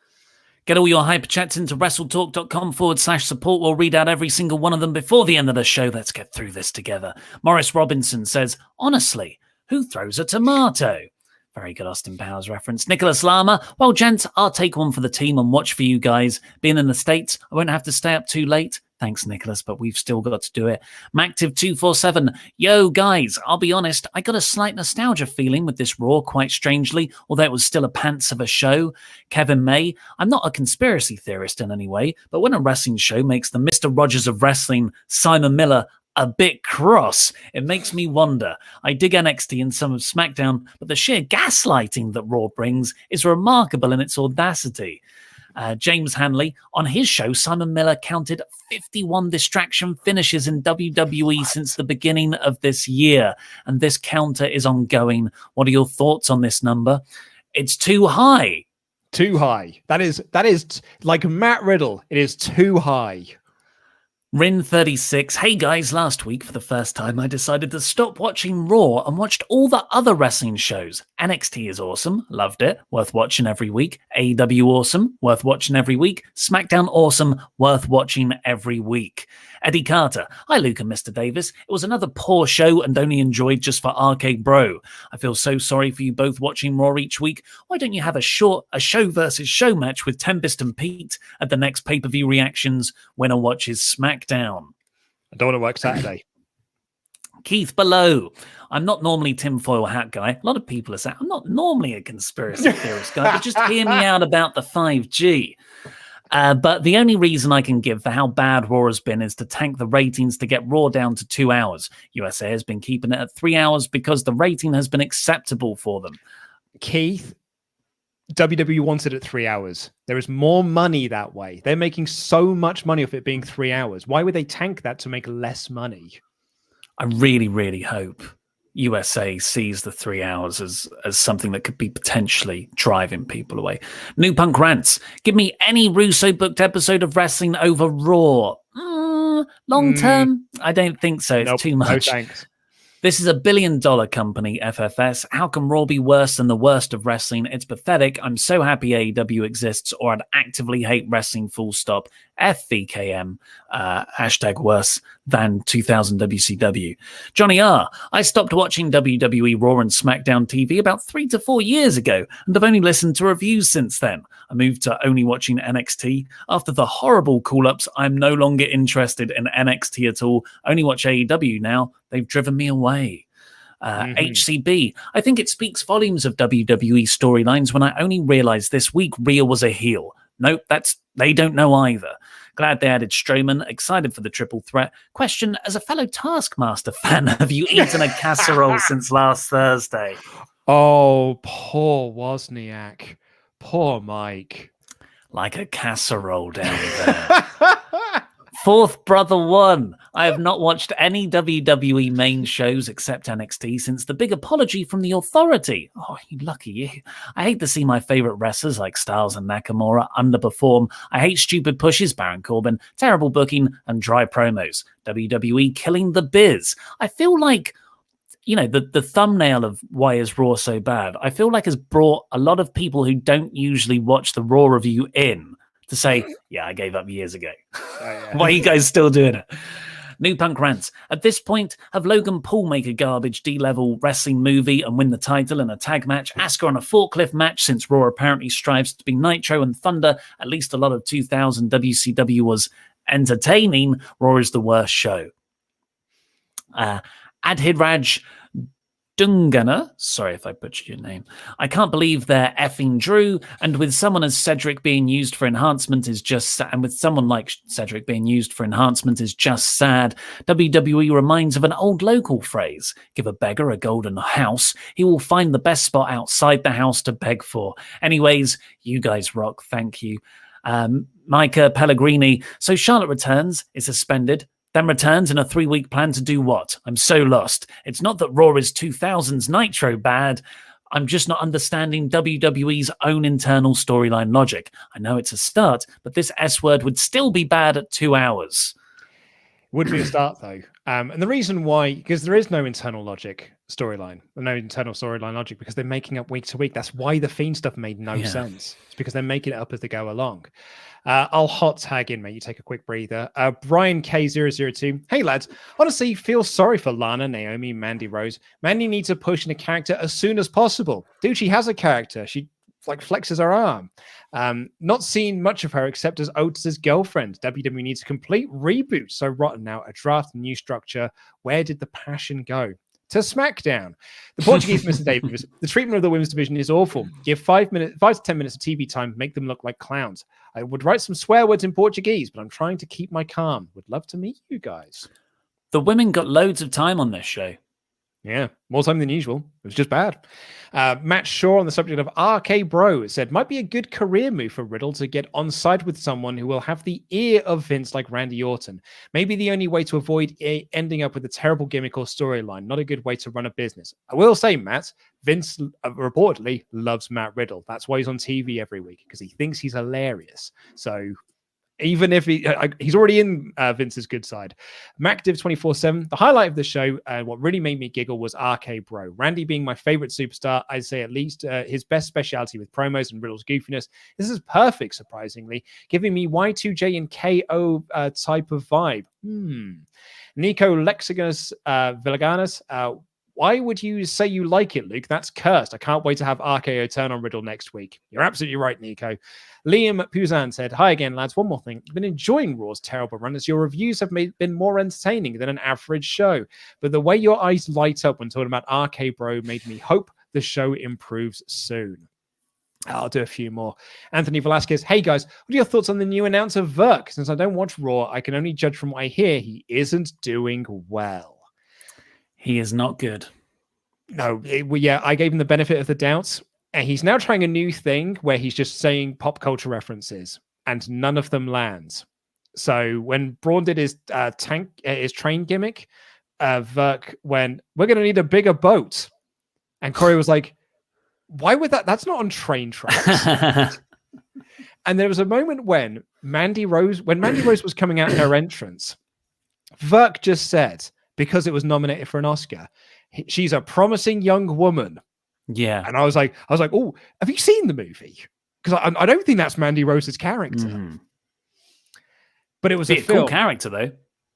Get all your hyper chats into WrestleTalk.com/support. We'll read out every single one of them before the end of the show. Let's get through this together. Morris Robinson says, honestly, who throws a tomato? Very good Austin Powers reference. Nicholas Lama. Well, gents, I'll take one for the team and watch for you guys. Being in the States, I won't have to stay up too late. Thanks, Nicholas, but we've still got to do it. Mactive247. Yo, guys, I'll be honest, I got a slight nostalgia feeling with this Raw, quite strangely, although it was still a pants of a show. Kevin May. I'm not a conspiracy theorist in any way, but when a wrestling show makes the Mr. Rogers of wrestling, Simon Miller, a bit cross, it makes me wonder. I dig NXT and some of SmackDown, but the sheer gaslighting that Raw brings is remarkable in its audacity. James Hanley, on his show, Simon Miller counted 51 distraction finishes in WWE since the beginning of this year, and this counter is ongoing. What are your thoughts on this number? It's too high. Too high. That is like Matt Riddle. It is too high. Rin36, hey guys, last week for the first time I decided to stop watching Raw and watched all the other wrestling shows. NXT is awesome, loved it, worth watching every week. AEW awesome, worth watching every week. SmackDown awesome, worth watching every week. Eddie Carter, hi Luke and Mr. Davis. It was another poor show and only enjoyed just for RK Bro. I feel so sorry for you both watching Raw each week. Why don't you have a show versus show match with Tempest and Pete at the next pay-per-view reactions? Winner watches SmackDown. I don't want to work Saturday. Keith Below. I'm not normally tinfoil hat guy. A lot of people are saying I'm not normally a conspiracy theorist guy, but just hear me out about the 5G. But the only reason I can give for how bad Raw has been is to tank the ratings to get Raw down to 2 hours. USA has been keeping it at 3 hours because the rating has been acceptable for them. Keith, WWE wanted it 3 hours. There is more money that way. They're making so much money off it being 3 hours. Why would they tank that to make less money? I really, really hope USA sees the 3 hours as something that could be potentially driving people away. New Punk Rants. Give me any Russo booked episode of wrestling over Raw. Long term, I don't think so. It's too much. No thanks. This is $1 billion company, FFS. How can Raw be worse than the worst of wrestling? It's pathetic. I'm so happy AEW exists, or I'd actively hate wrestling, full stop. FVKM, hashtag worse than 2000 WCW. Johnny R. I stopped watching WWE Raw and SmackDown TV about 3 to 4 years ago, and I've only listened to reviews since then. I moved to only watching NXT. After the horrible call-ups, I'm no longer interested in NXT at all. Only watch AEW now. They've driven me away. HCB. I think it speaks volumes of WWE storylines when I only realized this week Rhea was a heel. Nope, they don't know either. Glad they added Strowman. Excited for the triple threat. Question, as a fellow Taskmaster fan, have you eaten a casserole since last Thursday? Oh, poor Wozniak. Poor Mike. Like a casserole down there. Fourth Brother One. I have not watched any WWE main shows except NXT since the big apology from the Authority. Oh, you lucky you. I hate to see my favorite wrestlers like Styles and Nakamura underperform. I hate stupid pushes, Baron Corbin, terrible booking, and dry promos. WWE killing the biz. I feel like, the thumbnail of why is Raw so bad, I feel like has brought a lot of people who don't usually watch the Raw review in to say, yeah, I gave up years ago. Why are you guys still doing it? New Punk rants. At this point, have Logan Paul make a garbage D-level wrestling movie and win the title in a tag match, Asuka on a forklift match since Raw apparently strives to be Nitro and Thunder. At least a lot of 2000 WCW was entertaining. Raw is the worst show. Adhiraj Dungana, sorry if I butchered your name. I can't believe they're effing Drew, and with someone as Cedric being used for enhancement is just and with someone like Cedric being used for enhancement is just sad. WWE reminds of an old local phrase: give a beggar a golden house, he will find the best spot outside the house to beg for. Anyways, you guys rock, thank you. Micah Pellegrini, so Charlotte returns, is suspended, then returns in a 3-week plan to do what? I'm so lost. It's not that Raw is 2000's Nitro bad. I'm just not understanding WWE's own internal storyline logic. I know it's a start, but this S word would still be bad at 2 hours. Would be a start, though. And the reason why, because there is no internal logic storyline, no internal storyline logic, because they're making up week to week. That's why the Fiend stuff made no sense. It's because they're making it up as they go along. I'll hot tag in, mate. You take a quick breather. Brian K002. Hey, lads. Honestly, feel sorry for Lana, Naomi, Mandy Rose. Mandy needs a push in a character as soon as possible. Dude, she has a character. She flexes her arm. Not seen much of her except as Otis's girlfriend. WWE needs a complete reboot. So rotten now. A draft, new structure. Where did the passion go? To SmackDown. The Portuguese Mr. Davis. The treatment of the women's division is awful. Give 5 to 10 minutes of TV time, make them look like clowns. I would write some swear words in Portuguese, but I'm trying to keep my calm. Would love to meet you guys. The women got loads of time on this show. Yeah, more time than usual. It was just bad. Matt Shaw on the subject of RK Bro said, might be a good career move for Riddle to get on side with someone who will have the ear of Vince like Randy Orton. Maybe the only way to avoid ending up with a terrible gimmick or storyline. Not a good way to run a business. I will say, Matt, Vince reportedly loves Matt Riddle. That's why he's on TV every week, because he thinks he's hilarious. So even if he's already in Vince's good side. MacDiv247, the highlight of the show, what really made me giggle was RK Bro. Randy being my favorite superstar, I'd say at least his best speciality with promos and Riddle's goofiness. This is perfect, surprisingly, giving me Y2J and KO type of vibe. Nico Lexigus Villaganas, why would you say you like it, Luke? That's cursed. I can't wait to have RKO turn on Riddle next week. You're absolutely right, Nico. Liam Puzan said, hi again, lads. One more thing. I've been enjoying Raw's terrible run as your reviews have been more entertaining than an average show. But the way your eyes light up when talking about RK Bro made me hope the show improves soon. I'll do a few more. Anthony Velasquez, hey guys, what are your thoughts on the new announcer Verk? Since I don't watch Raw, I can only judge from what I hear. He isn't doing well. He is not good. No, I gave him the benefit of the doubt. And he's now trying a new thing where he's just saying pop culture references, and none of them lands. So when Braun did his train gimmick, Verk went, we're going to need a bigger boat. And Corey was like, why would that? That's not on train tracks. And there was a moment when Mandy Rose was coming out in her entrance, Verk just said, because it was nominated for an Oscar, she's a promising young woman. Yeah. And I was like, oh, have you seen the movie? Because I don't think that's Mandy Rose's character. Mm. But it was a cool character, though.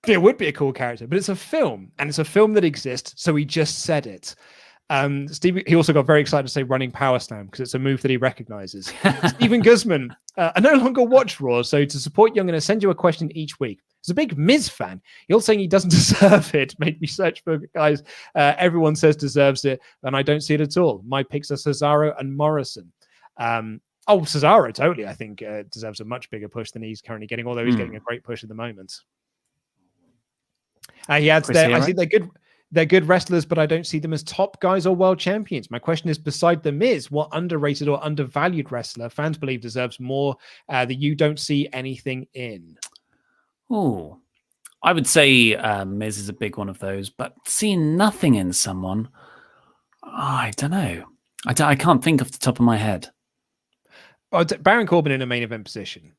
It would be a cool character, but it's a film, and it's a film that exists, so he just said it. Steve, he also got very excited to say running power slam because it's a move that he recognizes. Stephen Guzman, I no longer watch Raw, so to support you, I'm going to send you a question each week. As a big Miz fan, you're saying he doesn't deserve it. Made me search for guys. Everyone says deserves it, and I don't see it at all. My picks are Cesaro and Morrison. Cesaro totally, I think, deserves a much bigger push than he's currently getting, although he's getting a great push at the moment. He adds there, I think they're good wrestlers, but I don't see them as top guys or world champions. My question is, beside The Miz, what underrated or undervalued wrestler fans believe deserves more that you don't see anything in? Oh, I would say Miz is a big one of those, but seeing nothing in someone, I don't know. I can't think off the top of my head. Baron Corbin in a main event position.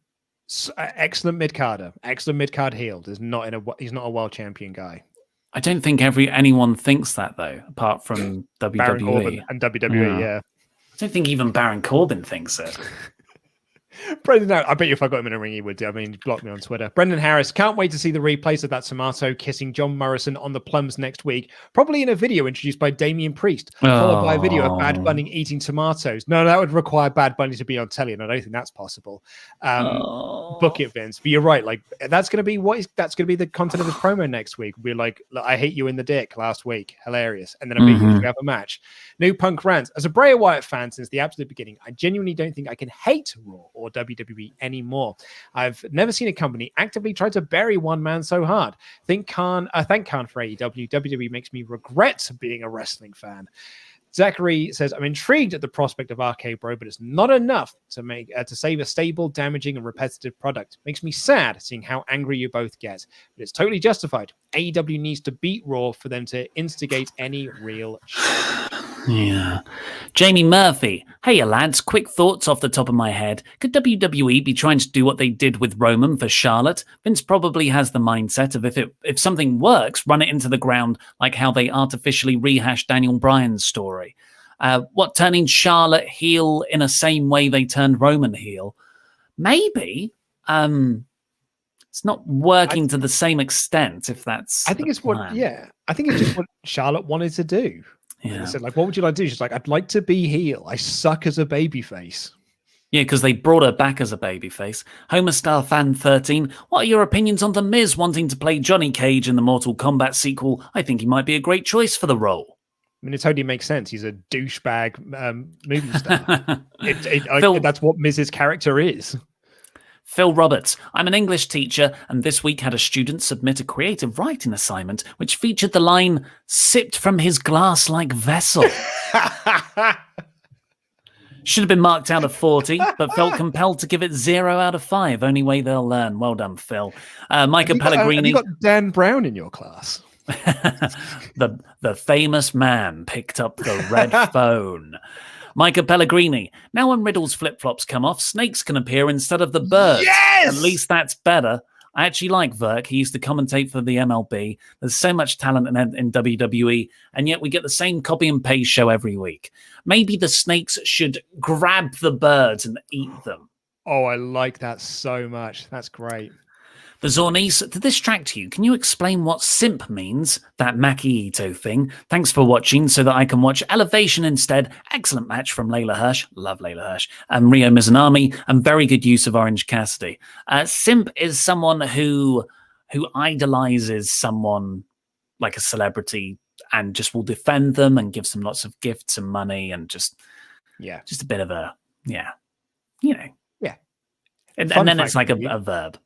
Excellent mid-carder. Excellent mid-card heel. He's not a world champion guy. I don't think anyone thinks that, though, apart from WWE. Baron Corbin and WWE, yeah. I don't think even Baron Corbin thinks it. Brendan, I bet you if I got him in a ring, he would do. I mean, block me on Twitter. Brendan Harris, can't wait to see the replays of that tomato kissing John Morrison on the plums next week. Probably in a video introduced by Damien Priest, followed by a video of Bad Bunny eating tomatoes. No, that would require Bad Bunny to be on telly, and I don't think that's possible. Book it, Vince. But you're right. Like that's going to be the content of his promo next week. We're like, I hate you in the dick last week, hilarious, and then immediately we have a match. New Punk rants. As a Bray Wyatt fan since the absolute beginning, I genuinely don't think I can hate Raw or WWE anymore. I've never seen a company actively try to bury one man so hard. Thank Khan for AEW. WWE makes me regret being a wrestling fan. Zachary says, I'm intrigued at the prospect of RK Bro, but it's not enough to save a stable, damaging, and repetitive product. Makes me sad seeing how angry you both get, but it's totally justified. AEW needs to beat Raw for them to instigate any real change. Yeah. Jamie Murphy. Hey, lads, quick thoughts off the top of my head. Could WWE be trying to do what they did with Roman for Charlotte? Vince probably has the mindset of if something works, run it into the ground, like how they artificially rehashed Daniel Bryan's story. Turning Charlotte heel in the same way they turned Roman heel? Maybe. It's not working to the same extent, if that's I think it's plan. I think it's just what Charlotte wanted to do. Yeah. Said, like, what would you like to do? She's like, I'd like to be heel. I suck as a babyface. Yeah, because they brought her back as a babyface. Homer Star Fan 13, what are your opinions on The Miz wanting to play Johnny Cage in the Mortal Kombat sequel? I think he might be a great choice for the role. I mean, it totally makes sense. He's a douchebag movie star. That's what Miz's character is. Phil Roberts, I'm an English teacher, and this week had a student submit a creative writing assignment which featured the line, sipped from his glass-like vessel. Should have been marked out of 40, but felt compelled to give it 0 out of 5. Only way they'll learn. Well done, Phil. Micah Pellegrini. Have you got Dan Brown in your class? the famous man picked up the red phone. Micah Pellegrini. Now when Riddle's flip-flops come off, snakes can appear instead of the birds. Yes! At least that's better. I actually like Verk. He used to commentate for the MLB. There's so much talent in WWE, and yet we get the same copy and paste show every week. Maybe the snakes should grab the birds and eat them. Oh, I like that so much. That's great. The Zornice, to distract you, can you explain what simp means? That Maki Ito thing. Thanks for watching so that I can watch Elevation instead. Excellent match from Layla Hirsch. Love Layla Hirsch. And Rio Mizunami. And very good use of Orange Cassidy. Simp is someone who idolizes someone like a celebrity and just will defend them and gives them lots of gifts and money and just a bit of a, And then it's like a verb.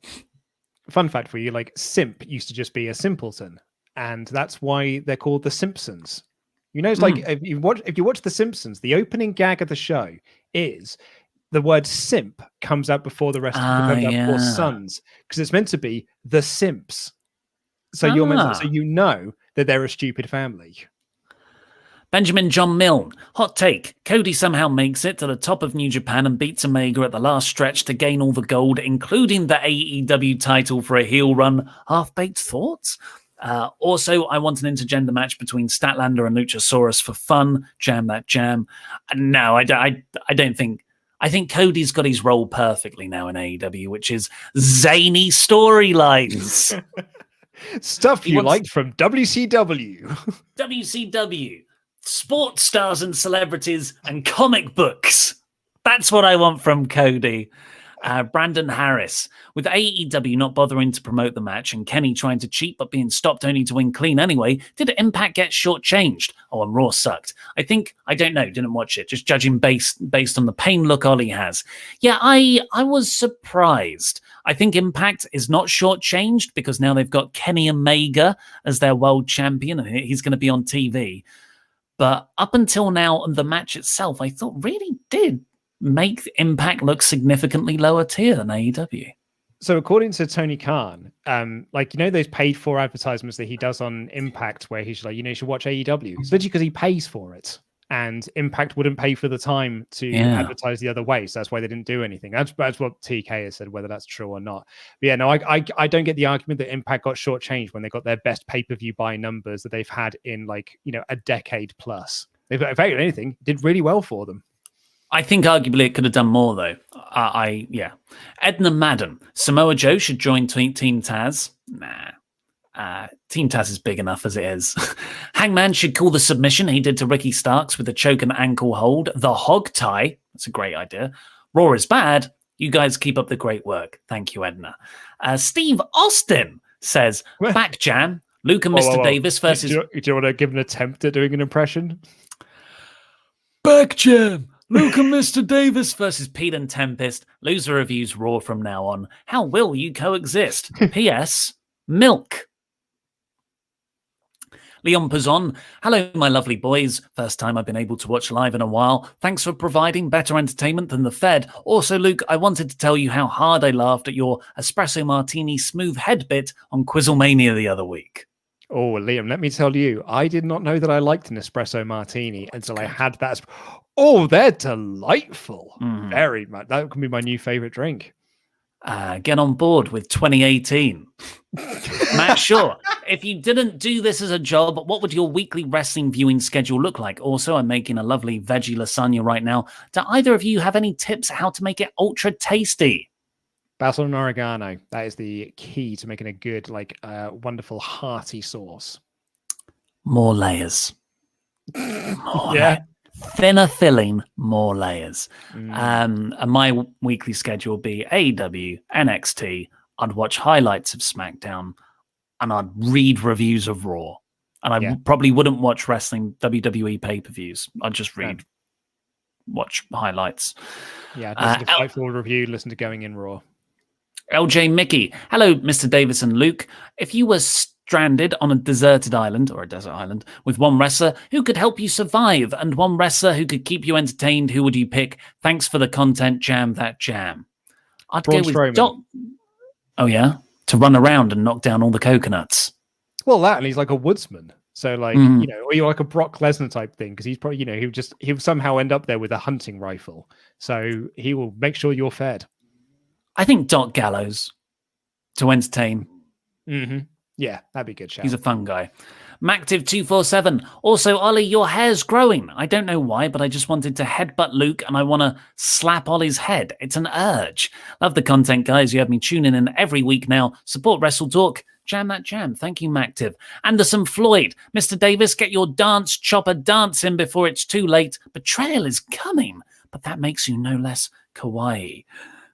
Fun fact for you, like simp used to just be a simpleton, and that's why they're called the Simpsons. You know, it's like if you watch the Simpsons, the opening gag of the show is the word simp comes out before the rest of the before sons, because it's meant to be the simps. So you're meant to, so you know that they're a stupid family. Benjamin John Milne. Hot take. Cody somehow makes it to the top of New Japan and beats Omega at the last stretch to gain all the gold, including the AEW title for a heel run. Half-baked thoughts? Also, I want an intergender match between Statlander and Luchasaurus for fun. Jam that jam. No, I don't think... I think Cody's got his role perfectly now in AEW, which is zany storylines. Stuff you liked from WCW. WCW. Sports stars and celebrities and comic books. That's what I want from Cody. Brandon Harris. With AEW not bothering to promote the match and Kenny trying to cheat but being stopped only to win clean anyway, did Impact get shortchanged? Oh, and Raw sucked. I don't know, didn't watch it, just judging based on the pain look Ollie has. Yeah, I was surprised. I think Impact is not shortchanged because now they've got Kenny Omega as their world champion and he's going to be on TV. But up until now, the match itself, I thought really did make Impact look significantly lower tier than AEW. So according to Tony Khan, those paid for advertisements that he does on Impact where he's like, you should watch AEW. It's literally because he pays for it. And Impact wouldn't pay for the time to advertise the other way. So that's why they didn't do anything. That's what TK has said, whether that's true or not. But yeah, no, I don't get the argument that Impact got shortchanged when they got their best pay-per-view buy numbers that they've had in a decade plus. If anything, did really well for them. I think arguably it could have done more though. Edna Madden. Samoa Joe should join Team Taz. Nah. Team Taz is big enough as it is. Hangman should call the submission he did to Ricky Starks with a choke and ankle hold the hog tie. That's a great idea. Raw is bad. You guys keep up the great work. Thank you, Edna. Steve Austin says, back jam. Luke and Mr. Davis versus... Do you want to give an attempt at doing an impression? Back jam. Luke and Mr. Davis versus Pete and Tempest. Loser reviews Raw from now on. How will you coexist? P.S. Milk. Leon Pazon, hello, my lovely boys. First time I've been able to watch live in a while. Thanks for providing better entertainment than the Fed. Also, Luke, I wanted to tell you how hard I laughed at your espresso martini smooth head bit on Quizzlemania the other week. Oh, Liam, let me tell you, I did not know that I liked an espresso martini until I had that. Oh, they're delightful. Very much. That can be my new favorite drink. Get on board with 2018. Matt Shaw, if you didn't do this as a job, what would your weekly wrestling viewing schedule look like? Also, I'm making a lovely veggie lasagna right now. Do either of you have any tips how to make it ultra tasty? Basil and oregano. That is the key to making a good, wonderful, hearty sauce. More layers. Thinner filling, more layers. And my weekly schedule would be AEW, NXT. I'd watch highlights of SmackDown, and I'd read reviews of Raw. And I probably wouldn't watch wrestling WWE pay-per-views. I'd just watch highlights. Yeah, listen to Fightful review, listen to Going In Raw. LJ Mickey. Hello, Mr. Davis and Luke. If you were stranded on a deserted island or a desert island with one wrestler who could help you survive and one wrestler who could keep you entertained, who would you pick? Thanks for the content, jam that jam. I'd go with Doc. Oh, yeah? To run around and knock down all the coconuts. Well, that, and he's like a woodsman. So, or you're like a Brock Lesnar type thing, because he's probably, he'll somehow end up there with a hunting rifle. So he will make sure you're fed. I think Doc Gallows to entertain. Mm-hmm. Yeah, that'd be a good shout. He's a fun guy. Mactive247. Also, Ollie, your hair's growing. I don't know why, but I just wanted to headbutt Luke and I want to slap Ollie's head. It's an urge. Love the content, guys. You have me tuning in every week now. Support WrestleTalk. Jam that jam. Thank you, Mactive. Anderson Floyd. Mr. Davis, get your dance chopper dancing before it's too late. Betrayal is coming, but that makes you no less kawaii.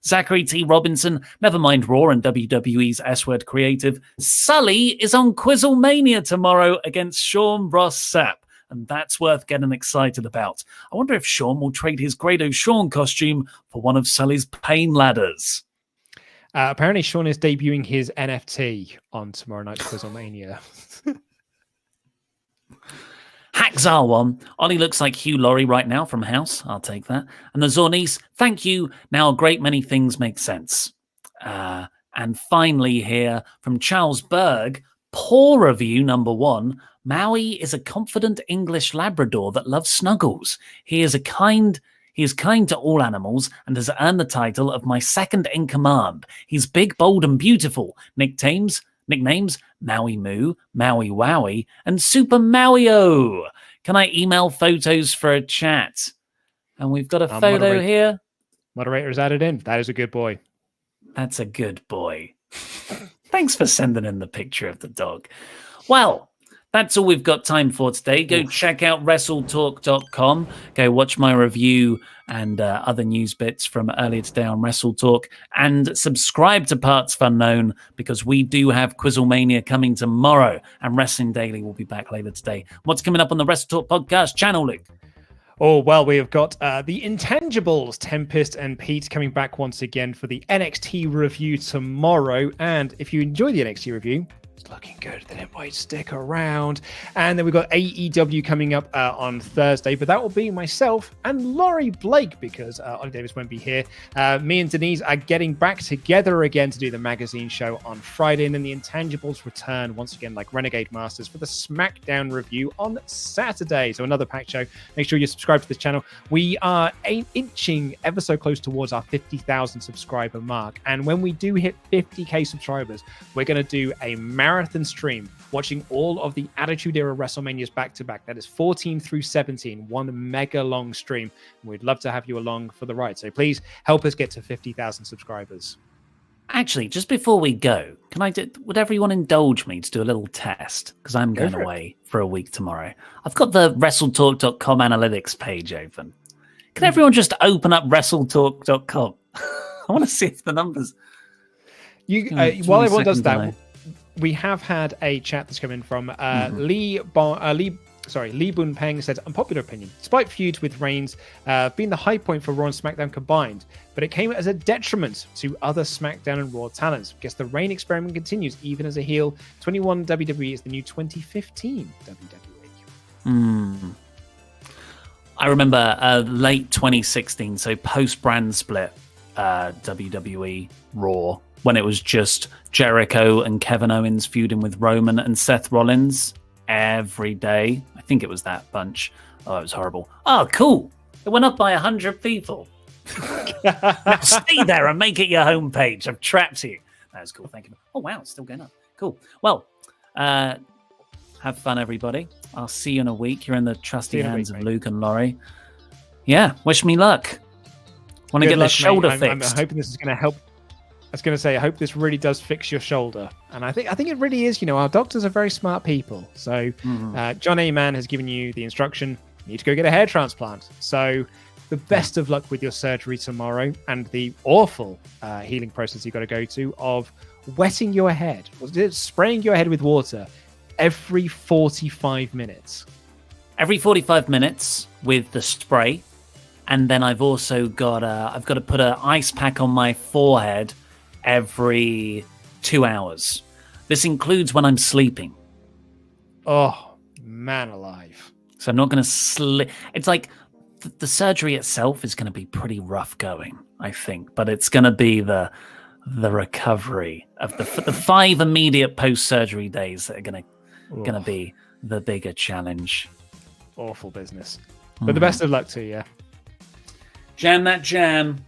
Zachary T. Robinson, never mind Raw and WWE's S-Word creative. Sully is on Quizzlemania tomorrow against Sean Ross Sapp, and that's worth getting excited about. I wonder if Sean will trade his Grado Sean costume for one of Sully's pain ladders. Apparently, Sean is debuting his NFT on tomorrow night's Quizzlemania. Hackzar one. Ollie looks like Hugh Laurie right now from House. I'll take that. And the Zornice, thank you. Now a great many things make sense. And finally here from Charles Berg, poor review number 1. Maui is a confident English Labrador that loves snuggles. He is kind to all animals and has earned the title of my second in command. He's big, bold, and beautiful. Nicknames Maui Moo, Maui Wowie, and Super Maui-O. Can I email photos for a chat? And we've got a photo here. Moderator is added in. That is a good boy. That's a good boy. Thanks for sending in the picture of the dog. Well, that's all we've got time for today. Go check out WrestleTalk.com. Go watch my review and other news bits from earlier today on WrestleTalk. And subscribe to partsFUNknown because we do have Quizzlemania coming tomorrow. And Wrestling Daily will be back later today. What's coming up on the WrestleTalk podcast channel, Luke? Oh, well, we have got the Intangibles, Tempest and Pete, coming back once again for the NXT review tomorrow. And if you enjoy the NXT review, it's looking good, then it might stick around. And then we've got AEW coming up on Thursday, but that will be myself and Laurie Blake because Ollie Davis won't be here. Me and Denise are getting back together again to do the magazine show on Friday, and then the Intangibles return once again like Renegade Masters for the SmackDown review on Saturday. So another packed show. Make sure you subscribe to this channel. We are inching ever so close towards our 50,000 subscriber mark, and when we do hit 50k subscribers, we're going to do a marathon marathon stream, watching all of the Attitude Era WrestleManias back to back. That is 14 through 17, one mega long stream. We'd love to have you along for the ride. So please help us get to 50,000 subscribers. Actually, just before we go, would everyone indulge me to do a little test? Because I'm going away for a week tomorrow. I've got the WrestleTalk.com analytics page open. Can everyone just open up WrestleTalk.com? I want to see if the numbers... While everyone does that, we have had a chat that's come in from Lee Boon Peng. Says, unpopular opinion, despite feuds with Reigns being the high point for Raw and SmackDown combined, but it came as a detriment to other SmackDown and Raw talents. Guess the Reign experiment continues even as a heel. 21 WWE is the new 2015 WWE. I remember late 2016, so post brand split WWE Raw, when it was just Jericho and Kevin Owens feuding with Roman and Seth Rollins every day. I think it was that bunch. Oh, it was horrible. Oh, cool. It went up by 100 people. Now stay there and make it your homepage. I've trapped you. That was cool. Thank you. Oh, wow. It's still going up. Cool. Well, have fun, everybody. I'll see you in a week. You're in the trusty hands of Luke and Laurie. Yeah. Wish me luck. Want to get the shoulder fixed. I'm hoping this is going to help. I was going to say, I hope this really does fix your shoulder. And I think it really is. Our doctors are very smart people. So John A. Mann has given you the instruction. You need to go get a hair transplant. So the best of luck with your surgery tomorrow and the awful healing process you've got to go to of wetting your head, spraying your head with water every 45 minutes. Every 45 minutes with the spray. And then I've also got to put an ice pack on my forehead every 2 hours. This includes when I'm sleeping. Oh, man alive. So I'm not going to sleep. It's like the surgery itself is going to be pretty rough going, I think. But it's going to be the recovery of the 5 immediate post-surgery days that are going to be the bigger challenge. Awful business. But the best of luck to you. Jam that jam.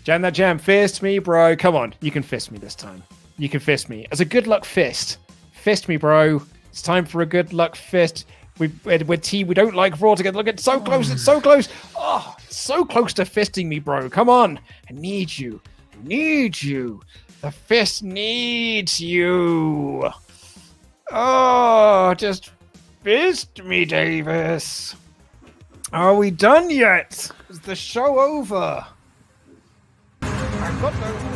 Jam that jam. Fist me, bro. Come on. You can fist me this time. You can fist me. As a good luck fist. Fist me, bro. It's time for a good luck fist. We're team. We don't like Raw together. Look, it's so close. It's so close. Oh, it's so close to fisting me, bro. Come on. I need you. I need you. The fist needs you. Oh, just fist me, Davis. Are we done yet? Is the show over? I've got no...